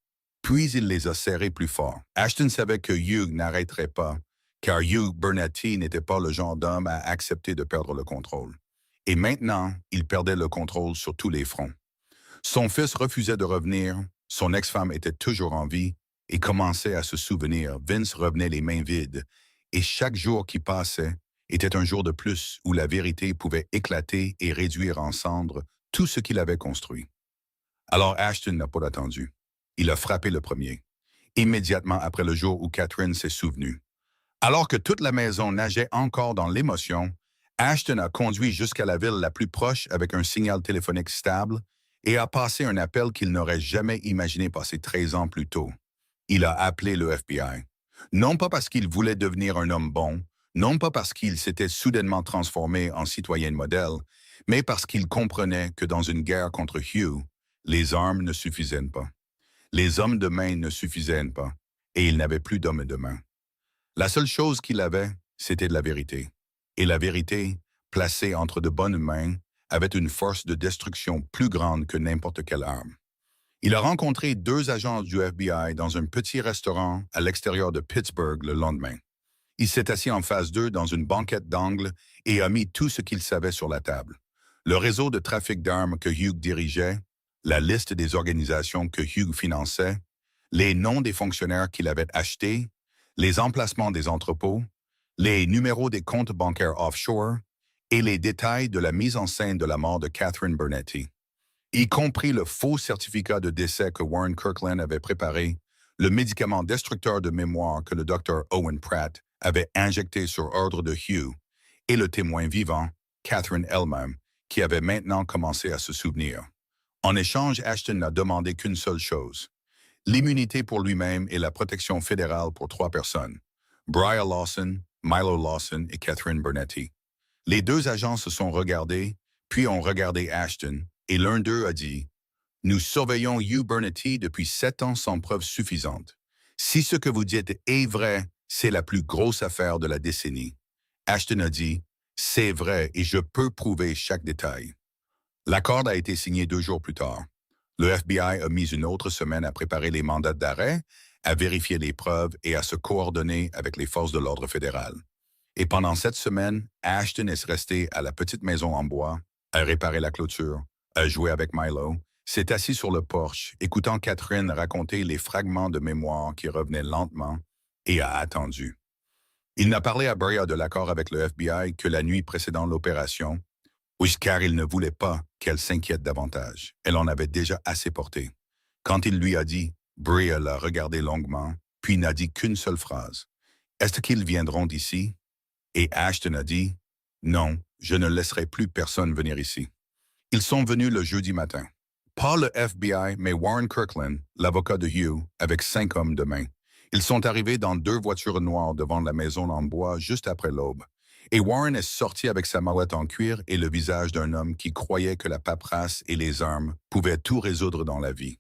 Speaker 1: Puis il les a serrés plus fort. Ashton savait que Hugh n'arrêterait pas, car Hugh Burnatti n'était pas le genre d'homme à accepter de perdre le contrôle. Et maintenant, il perdait le contrôle sur tous les fronts. Son fils refusait de revenir, son ex-femme était toujours en vie et commençait à se souvenir. Vince revenait les mains vides, et chaque jour qui passait, était un jour de plus où la vérité pouvait éclater et réduire en cendres tout ce qu'il avait construit. Alors Ashton n'a pas attendu. Il a frappé le premier, immédiatement après le jour où Catherine s'est souvenue. Alors que toute la maison nageait encore dans l'émotion, Ashton a conduit jusqu'à la ville la plus proche avec un signal téléphonique stable et a passé un appel qu'il n'aurait jamais imaginé passer 13 ans plus tôt. Il a appelé le FBI. Non pas parce qu'il voulait devenir un homme bon, non pas parce qu'il s'était soudainement transformé en citoyen modèle, mais parce qu'il comprenait que dans une guerre contre Hugh, les armes ne suffisaient pas. Les hommes de main ne suffisaient pas, et il n'avait plus d'hommes de main. La seule chose qu'il avait, c'était de la vérité. Et la vérité, placée entre de bonnes mains, avait une force de destruction plus grande que n'importe quelle arme. Il a rencontré 2 agents du FBI dans un petit restaurant à l'extérieur de Pittsburgh le lendemain. Il s'est assis en face d'eux dans une banquette d'angle et a mis tout ce qu'il savait sur la table. Le réseau de trafic d'armes que Hugh dirigeait, la liste des organisations que Hugh finançait, les noms des fonctionnaires qu'il avait achetés, les emplacements des entrepôts, les numéros des comptes bancaires offshore et les détails de la mise en scène de la mort de Catherine Bernetti, y compris le faux certificat de décès que Warren Kirkland avait préparé, le médicament destructeur de mémoire que le docteur Owen Pratt avait injecté sur ordre de Hugh, et le témoin vivant, Catherine elle-même, qui avait maintenant commencé à se souvenir. En échange, Ashton n'a demandé qu'une seule chose: l'immunité pour lui-même et la protection fédérale pour 3 personnes, Brian Lawson, Milo Lawson et Catherine Bernetti. Les 2 agents se sont regardés, puis ont regardé Ashton, et l'un d'eux a dit « Nous surveillons Hugh Bernetti depuis 7 ans sans preuve suffisante. Si ce que vous dites est vrai, c'est la plus grosse affaire de la décennie. » Ashton a dit « C'est vrai et je peux prouver chaque détail. » L'accord a été signé 2 jours plus tard. Le FBI a mis une autre semaine à préparer les mandats d'arrêt, à vérifier les preuves et à se coordonner avec les forces de l'ordre fédéral. Et pendant cette semaine, Ashton est resté à la petite maison en bois, a réparé la clôture, a joué avec Milo, s'est assis sur le porche, écoutant Catherine raconter les fragments de mémoire qui revenaient lentement, et a attendu. Il n'a parlé à Bria de l'accord avec le FBI que la nuit précédant l'opération, car il ne voulait pas qu'elle s'inquiète davantage. Elle en avait déjà assez porté. Quand il lui a dit, Bria l'a regardé longuement, puis n'a dit qu'une seule phrase. « Est-ce qu'ils viendront d'ici? » Et Ashton a dit, « Non, je ne laisserai plus personne venir ici. » Ils sont venus le jeudi matin. Pas le FBI, mais Warren Kirkland, l'avocat de Hugh, avec 5 hommes de main. Ils sont arrivés dans 2 voitures noires devant la maison en bois juste après l'aube. Et Warren est sorti avec sa mallette en cuir et le visage d'un homme qui croyait que la paperasse et les armes pouvaient tout résoudre dans la vie.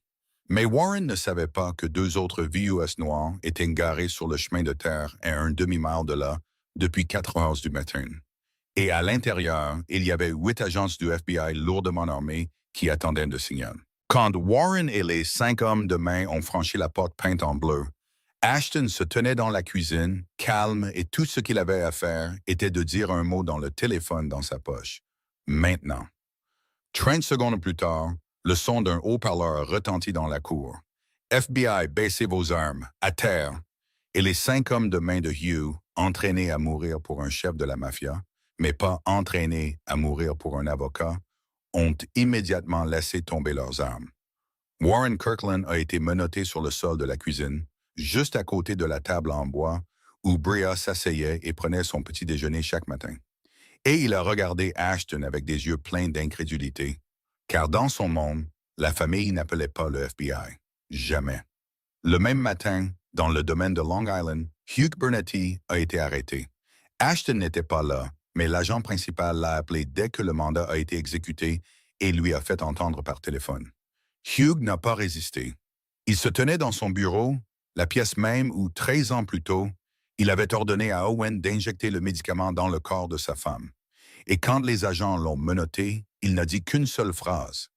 Speaker 1: Mais Warren ne savait pas que 2 autres VUS noirs étaient garés sur le chemin de terre à un demi-mile de là depuis 4 heures du matin. Et à l'intérieur, il y avait 8 agents du FBI lourdement armés qui attendaient le signal. Quand Warren et les 5 hommes de main ont franchi la porte peinte en bleu, Ashton se tenait dans la cuisine, calme, et tout ce qu'il avait à faire était de dire un mot dans le téléphone dans sa poche. Maintenant. 30 secondes plus tard, le son d'un haut-parleur retentit dans la cour. FBI, baissez vos armes, à terre. Et les 5 hommes de main de Hugh, entraînés à mourir pour un chef de la mafia, mais pas entraînés à mourir pour un avocat, ont immédiatement laissé tomber leurs armes. Warren Kirkland a été menotté sur le sol de la cuisine, juste à côté de la table en bois où Bria s'asseyait et prenait son petit déjeuner chaque matin. Et il a regardé Ashton avec des yeux pleins d'incrédulité, car dans son monde, la famille n'appelait pas le FBI. Jamais. Le même matin, dans le domaine de Long Island, Hugh Bernetti a été arrêté. Ashton n'était pas là, mais l'agent principal l'a appelé dès que le mandat a été exécuté et lui a fait entendre par téléphone. Hugh n'a pas résisté. Il se tenait dans son bureau, la pièce même où, 13 ans plus tôt, il avait ordonné à Owen d'injecter le médicament dans le corps de sa femme. Et quand les agents l'ont menotté, il n'a dit qu'une seule phrase,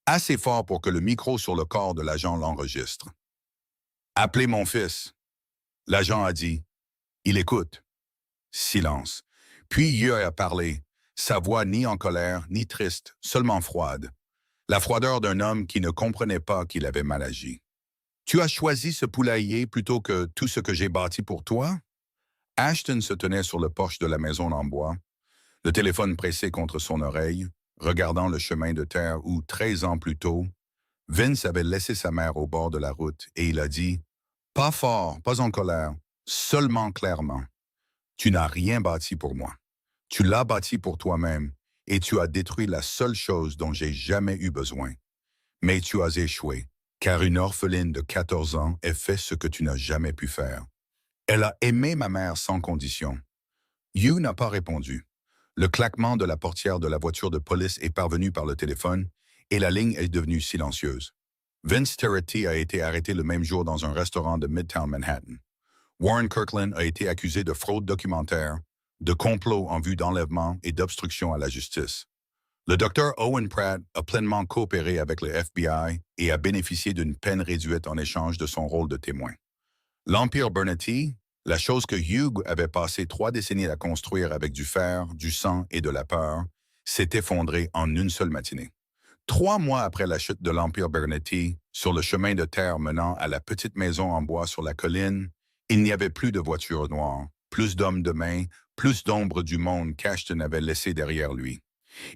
Speaker 1: assez fort pour que le micro sur le corps de l'agent l'enregistre. « Appelez mon fils. » L'agent a dit, « Il écoute. » Silence. Puis Hugh a parlé, sa voix ni en colère, ni triste, seulement froide. La froideur d'un homme qui ne comprenait pas qu'il avait mal agi. « Tu as choisi ce poulailler plutôt que tout ce que j'ai bâti pour toi? Ashton se tenait sur le porche de la maison en bois, le téléphone pressé contre son oreille, regardant le chemin de terre où, 13 ans plus tôt, Vince avait laissé sa mère au bord de la route et il a dit « Pas fort, pas en colère, seulement clairement. Tu n'as rien bâti pour moi. Tu l'as bâti pour toi-même et tu as détruit la seule chose dont j'ai jamais eu besoin. Mais tu as échoué, car une orpheline de 14 ans a fait ce que tu n'as jamais pu faire. Elle a aimé ma mère sans condition. » Hugh n'a pas répondu. Le claquement de la portière de la voiture de police est parvenu par le téléphone et la ligne est devenue silencieuse. Vince Terretti a été arrêté le même jour dans un restaurant de Midtown Manhattan. Warren Kirkland a été accusé de fraude documentaire, de complot en vue d'enlèvement et d'obstruction à la justice. Le docteur Owen Pratt a pleinement coopéré avec le FBI et a bénéficié d'une peine réduite en échange de son rôle de témoin. L'Empire Burnett, la chose que Hugh avait passé 3 décennies à construire avec du fer, du sang et de la peur, s'est effondré en une seule matinée. 3 mois après la chute de l'Empire Burnett, sur le chemin de terre menant à la petite maison en bois sur la colline, il n'y avait plus de voitures noires, plus d'hommes de main, plus d'ombre du monde qu'Ashton avait laissé derrière lui.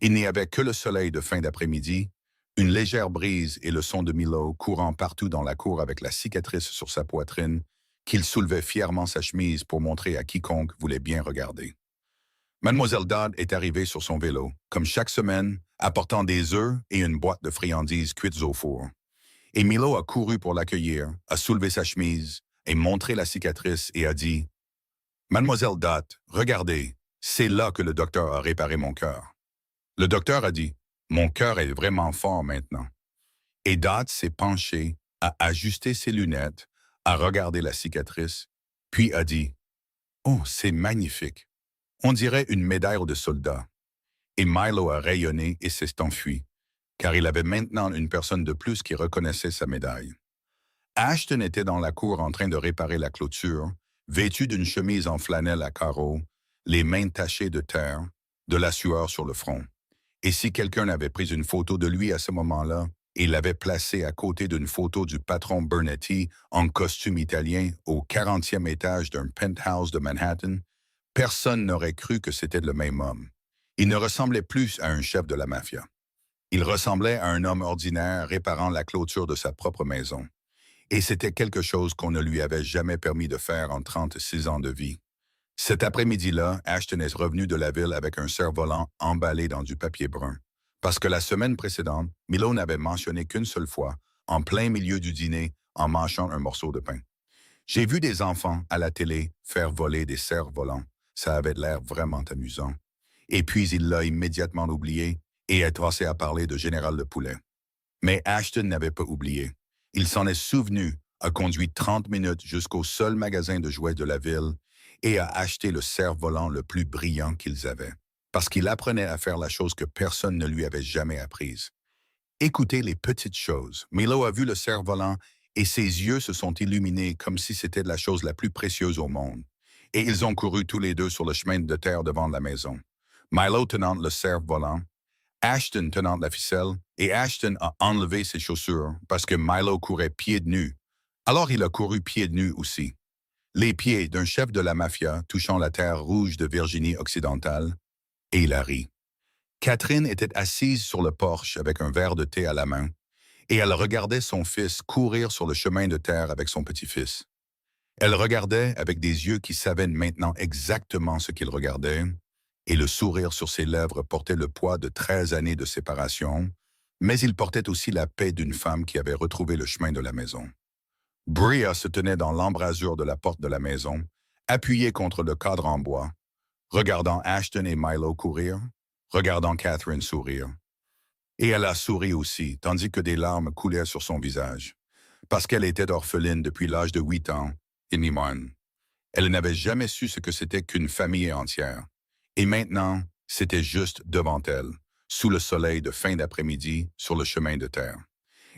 Speaker 1: Il n'y avait que le soleil de fin d'après-midi, une légère brise et le son de Milo courant partout dans la cour avec la cicatrice sur sa poitrine, qu'il soulevait fièrement sa chemise pour montrer à quiconque voulait bien regarder. Mademoiselle Dodd est arrivée sur son vélo, comme chaque semaine, apportant des œufs et une boîte de friandises cuites au four. Et Milo a couru pour l'accueillir, a soulevé sa chemise et montré la cicatrice et a dit « Mademoiselle Dodd, regardez, c'est là que le docteur a réparé mon cœur. » Le docteur a dit « Mon cœur est vraiment fort maintenant. » Et Dodd s'est penché, a ajusté ses lunettes, a regardé la cicatrice, puis a dit « Oh, c'est magnifique. On dirait une médaille de soldat. » Et Milo a rayonné et s'est enfui, car il avait maintenant une personne de plus qui reconnaissait sa médaille. Ashton était dans la cour en train de réparer la clôture, vêtu d'une chemise en flanelle à carreaux, les mains tachées de terre, de la sueur sur le front. Et si quelqu'un avait pris une photo de lui à ce moment-là, et l'avait placé à côté d'une photo du patron Bernetti en costume italien au 40e étage d'un penthouse de Manhattan, personne n'aurait cru que c'était le même homme. Il ne ressemblait plus à un chef de la mafia. Il ressemblait à un homme ordinaire réparant la clôture de sa propre maison. Et c'était quelque chose qu'on ne lui avait jamais permis de faire en 36 ans de vie. Cet après-midi-là, Ashton est revenu de la ville avec un cerf-volant emballé dans du papier brun. Parce que la semaine précédente, Milo n'avait mentionné qu'une seule fois, en plein milieu du dîner, en mâchant un morceau de pain. J'ai vu des enfants à la télé faire voler des cerfs-volants. Ça avait l'air vraiment amusant. Et puis il l'a immédiatement oublié et est passé à parler de Général Le Poulet. Mais Ashton n'avait pas oublié. Il s'en est souvenu, a conduit 30 minutes jusqu'au seul magasin de jouets de la ville et a acheté le cerf-volant le plus brillant qu'ils avaient, parce qu'il apprenait à faire la chose que personne ne lui avait jamais apprise. Écoutez les petites choses. Milo a vu le cerf-volant et ses yeux se sont illuminés comme si c'était la chose la plus précieuse au monde. Et ils ont couru tous les deux sur le chemin de terre devant la maison. Milo tenant le cerf-volant, Ashton tenant la ficelle, et Ashton a enlevé ses chaussures parce que Milo courait pieds nus. Alors il a couru pieds nus aussi. Les pieds d'un chef de la mafia touchant la terre rouge de Virginie occidentale, et il a ri. Catherine était assise sur le porche avec un verre de thé à la main, et elle regardait son fils courir sur le chemin de terre avec son petit-fils. Elle regardait avec des yeux qui savaient maintenant exactement ce qu'il regardait, et le sourire sur ses lèvres portait le poids de 13 années de séparation, mais il portait aussi la paix d'une femme qui avait retrouvé le chemin de la maison. Bria se tenait dans l'embrasure de la porte de la maison, appuyée contre le cadre en bois, regardant Ashton et Milo courir, regardant Catherine sourire. Et elle a souri aussi, tandis que des larmes coulaient sur son visage, parce qu'elle était orpheline depuis l'âge de 8 ans, et Nimon. Elle n'avait jamais su ce que c'était qu'une famille entière. Et maintenant, c'était juste devant elle, sous le soleil de fin d'après-midi, sur le chemin de terre.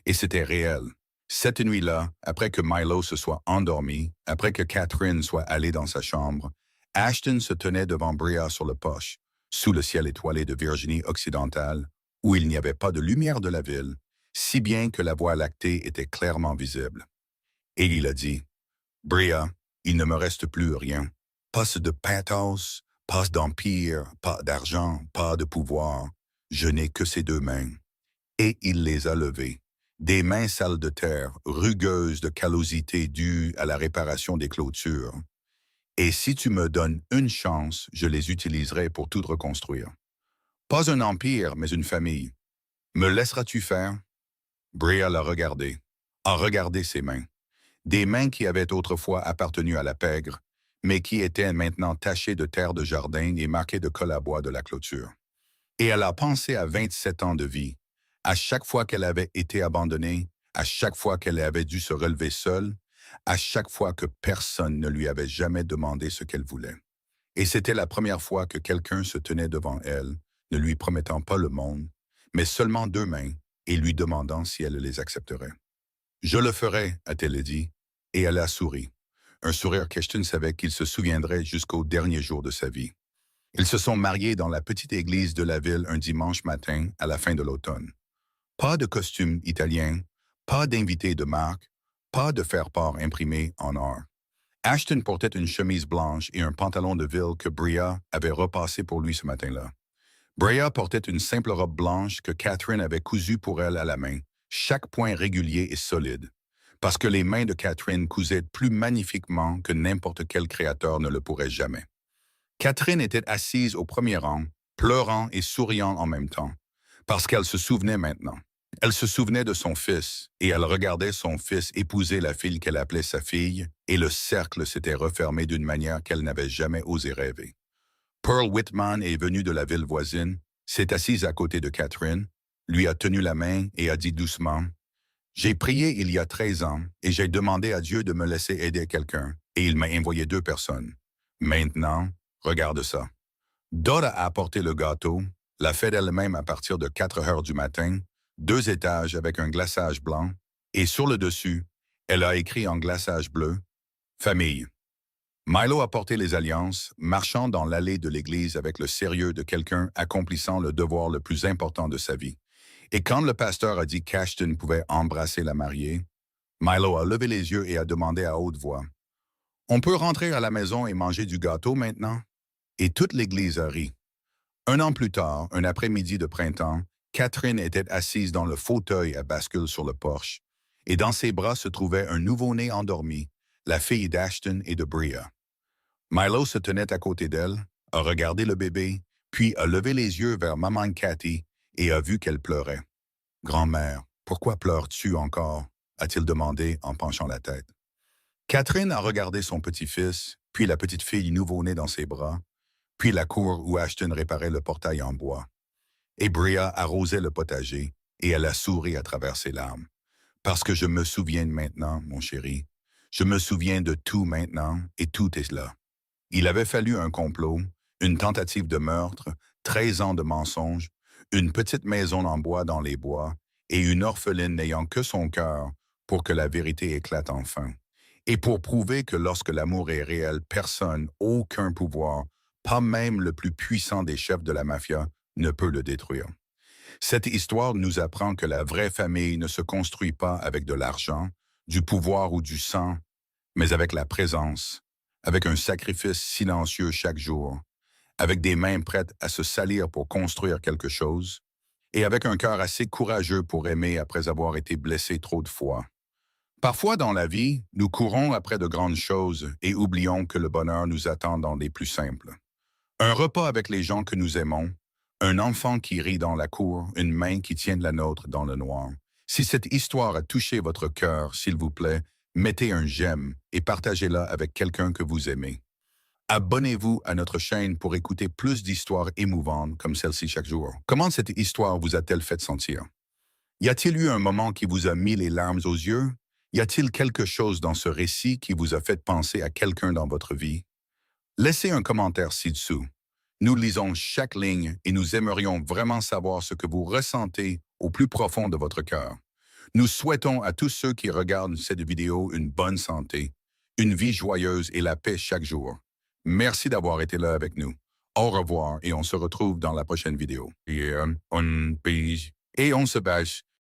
Speaker 1: Et c'était réel. Cette nuit-là, après que Milo se soit endormi, après que Catherine soit allée dans sa chambre, Ashton se tenait devant Bria sur le porche, sous le ciel étoilé de Virginie occidentale, où il n'y avait pas de lumière de la ville, si bien que la voie lactée était clairement visible. Et il a dit « Bria, il ne me reste plus rien. Pas de pathos, pas d'empire, pas d'argent, pas de pouvoir. Je n'ai que ces deux mains. Et il les a levées. Des mains sales de terre, rugueuses de callosité due à la réparation des clôtures. Et si tu me donnes une chance, je les utiliserai pour tout reconstruire. Pas un empire, mais une famille. Me laisseras-tu faire? Bria l'a regardé, a regardé ses mains. Des mains qui avaient autrefois appartenu à la pègre, mais qui étaient maintenant tachées de terre de jardin et marquées de colle à bois de la clôture. Et elle a pensé à 27 ans de vie, à chaque fois qu'elle avait été abandonnée, à chaque fois qu'elle avait dû se relever seule, à chaque fois que personne ne lui avait jamais demandé ce qu'elle voulait. Et c'était la première fois que quelqu'un se tenait devant elle, ne lui promettant pas le monde, mais seulement deux mains, et lui demandant si elle les accepterait. Je le ferai, a-t-elle dit, et elle a souri. Un sourire qu'Ashton savait qu'il se souviendrait jusqu'au dernier jour de sa vie. Ils se sont mariés dans la petite église de la ville un dimanche matin à la fin de l'automne. Pas de costume italien, pas d'invité de marque, pas de faire-part imprimé en or. Ashton portait une chemise blanche et un pantalon de ville que Bria avait repassé pour lui ce matin-là. Bria portait une simple robe blanche que Catherine avait cousue pour elle à la main, chaque point régulier et solide, parce que les mains de Catherine cousaient plus magnifiquement que n'importe quel créateur ne le pourrait jamais. Catherine était assise au premier rang, pleurant et souriant en même temps, parce qu'elle se souvenait maintenant. Elle se souvenait de son fils, et elle regardait son fils épouser la fille qu'elle appelait sa fille, et le cercle s'était refermé d'une manière qu'elle n'avait jamais osé rêver. Pearl Whitman est venue de la ville voisine, s'est assise à côté de Catherine, lui a tenu la main et a dit doucement « J'ai prié il y a 13 ans et j'ai demandé à Dieu de me laisser aider quelqu'un, et il m'a envoyé 2 personnes. Maintenant, regarde ça. » Dora a apporté le gâteau, l'a fait elle-même à partir de 4 heures du matin, 2 étages avec un glaçage blanc, et sur le dessus, elle a écrit en glaçage bleu « Famille ». Milo a porté les alliances, marchant dans l'allée de l'église avec le sérieux de quelqu'un accomplissant le devoir le plus important de sa vie. Et quand le pasteur a dit qu'Ashton pouvait embrasser la mariée, Milo a levé les yeux et a demandé à haute voix « On peut rentrer à la maison et manger du gâteau maintenant? » Et toute l'église a ri. Un an plus tard, un après-midi de printemps, Catherine était assise dans le fauteuil à bascule sur le porche, et dans ses bras se trouvait un nouveau-né endormi, la fille d'Ashton et de Bria. Milo se tenait à côté d'elle, a regardé le bébé, puis a levé les yeux vers maman Cathy et a vu qu'elle pleurait. « Grand-mère, pourquoi pleures-tu encore? » a-t-il demandé en penchant la tête. Catherine a regardé son petit-fils, puis la petite fille nouveau-née dans ses bras, puis la cour où Ashton réparait le portail en bois. Et Bria arrosait le potager, et elle a souri à travers ses larmes. « Parce que je me souviens maintenant, mon chéri. Je me souviens de tout maintenant, et tout est là. » Il avait fallu un complot, une tentative de meurtre, 13 ans de mensonges, une petite maison en bois dans les bois, et une orpheline n'ayant que son cœur pour que la vérité éclate enfin. Et pour prouver que lorsque l'amour est réel, personne, aucun pouvoir, pas même le plus puissant des chefs de la mafia, ne peut le détruire. Cette histoire nous apprend que la vraie famille ne se construit pas avec de l'argent, du pouvoir ou du sang, mais avec la présence, avec un sacrifice silencieux chaque jour, avec des mains prêtes à se salir pour construire quelque chose, et avec un cœur assez courageux pour aimer après avoir été blessé trop de fois. Parfois dans la vie, nous courons après de grandes choses et oublions que le bonheur nous attend dans les plus simples. Un repas avec les gens que nous aimons, un enfant qui rit dans la cour, une main qui tient la nôtre dans le noir. Si cette histoire a touché votre cœur, s'il vous plaît, mettez un j'aime et partagez-la avec quelqu'un que vous aimez. Abonnez-vous à notre chaîne pour écouter plus d'histoires émouvantes comme celle-ci chaque jour. Comment cette histoire vous a-t-elle fait sentir? Y a-t-il eu un moment qui vous a mis les larmes aux yeux? Y a-t-il quelque chose dans ce récit qui vous a fait penser à quelqu'un dans votre vie? Laissez un commentaire ci-dessous. Nous lisons chaque ligne et nous aimerions vraiment savoir ce que vous ressentez au plus profond de votre cœur. Nous souhaitons à tous ceux qui regardent cette vidéo une bonne santé, une vie joyeuse et la paix chaque jour. Merci d'avoir été là avec nous. Au revoir et on se retrouve dans la prochaine vidéo. Et on se bâche.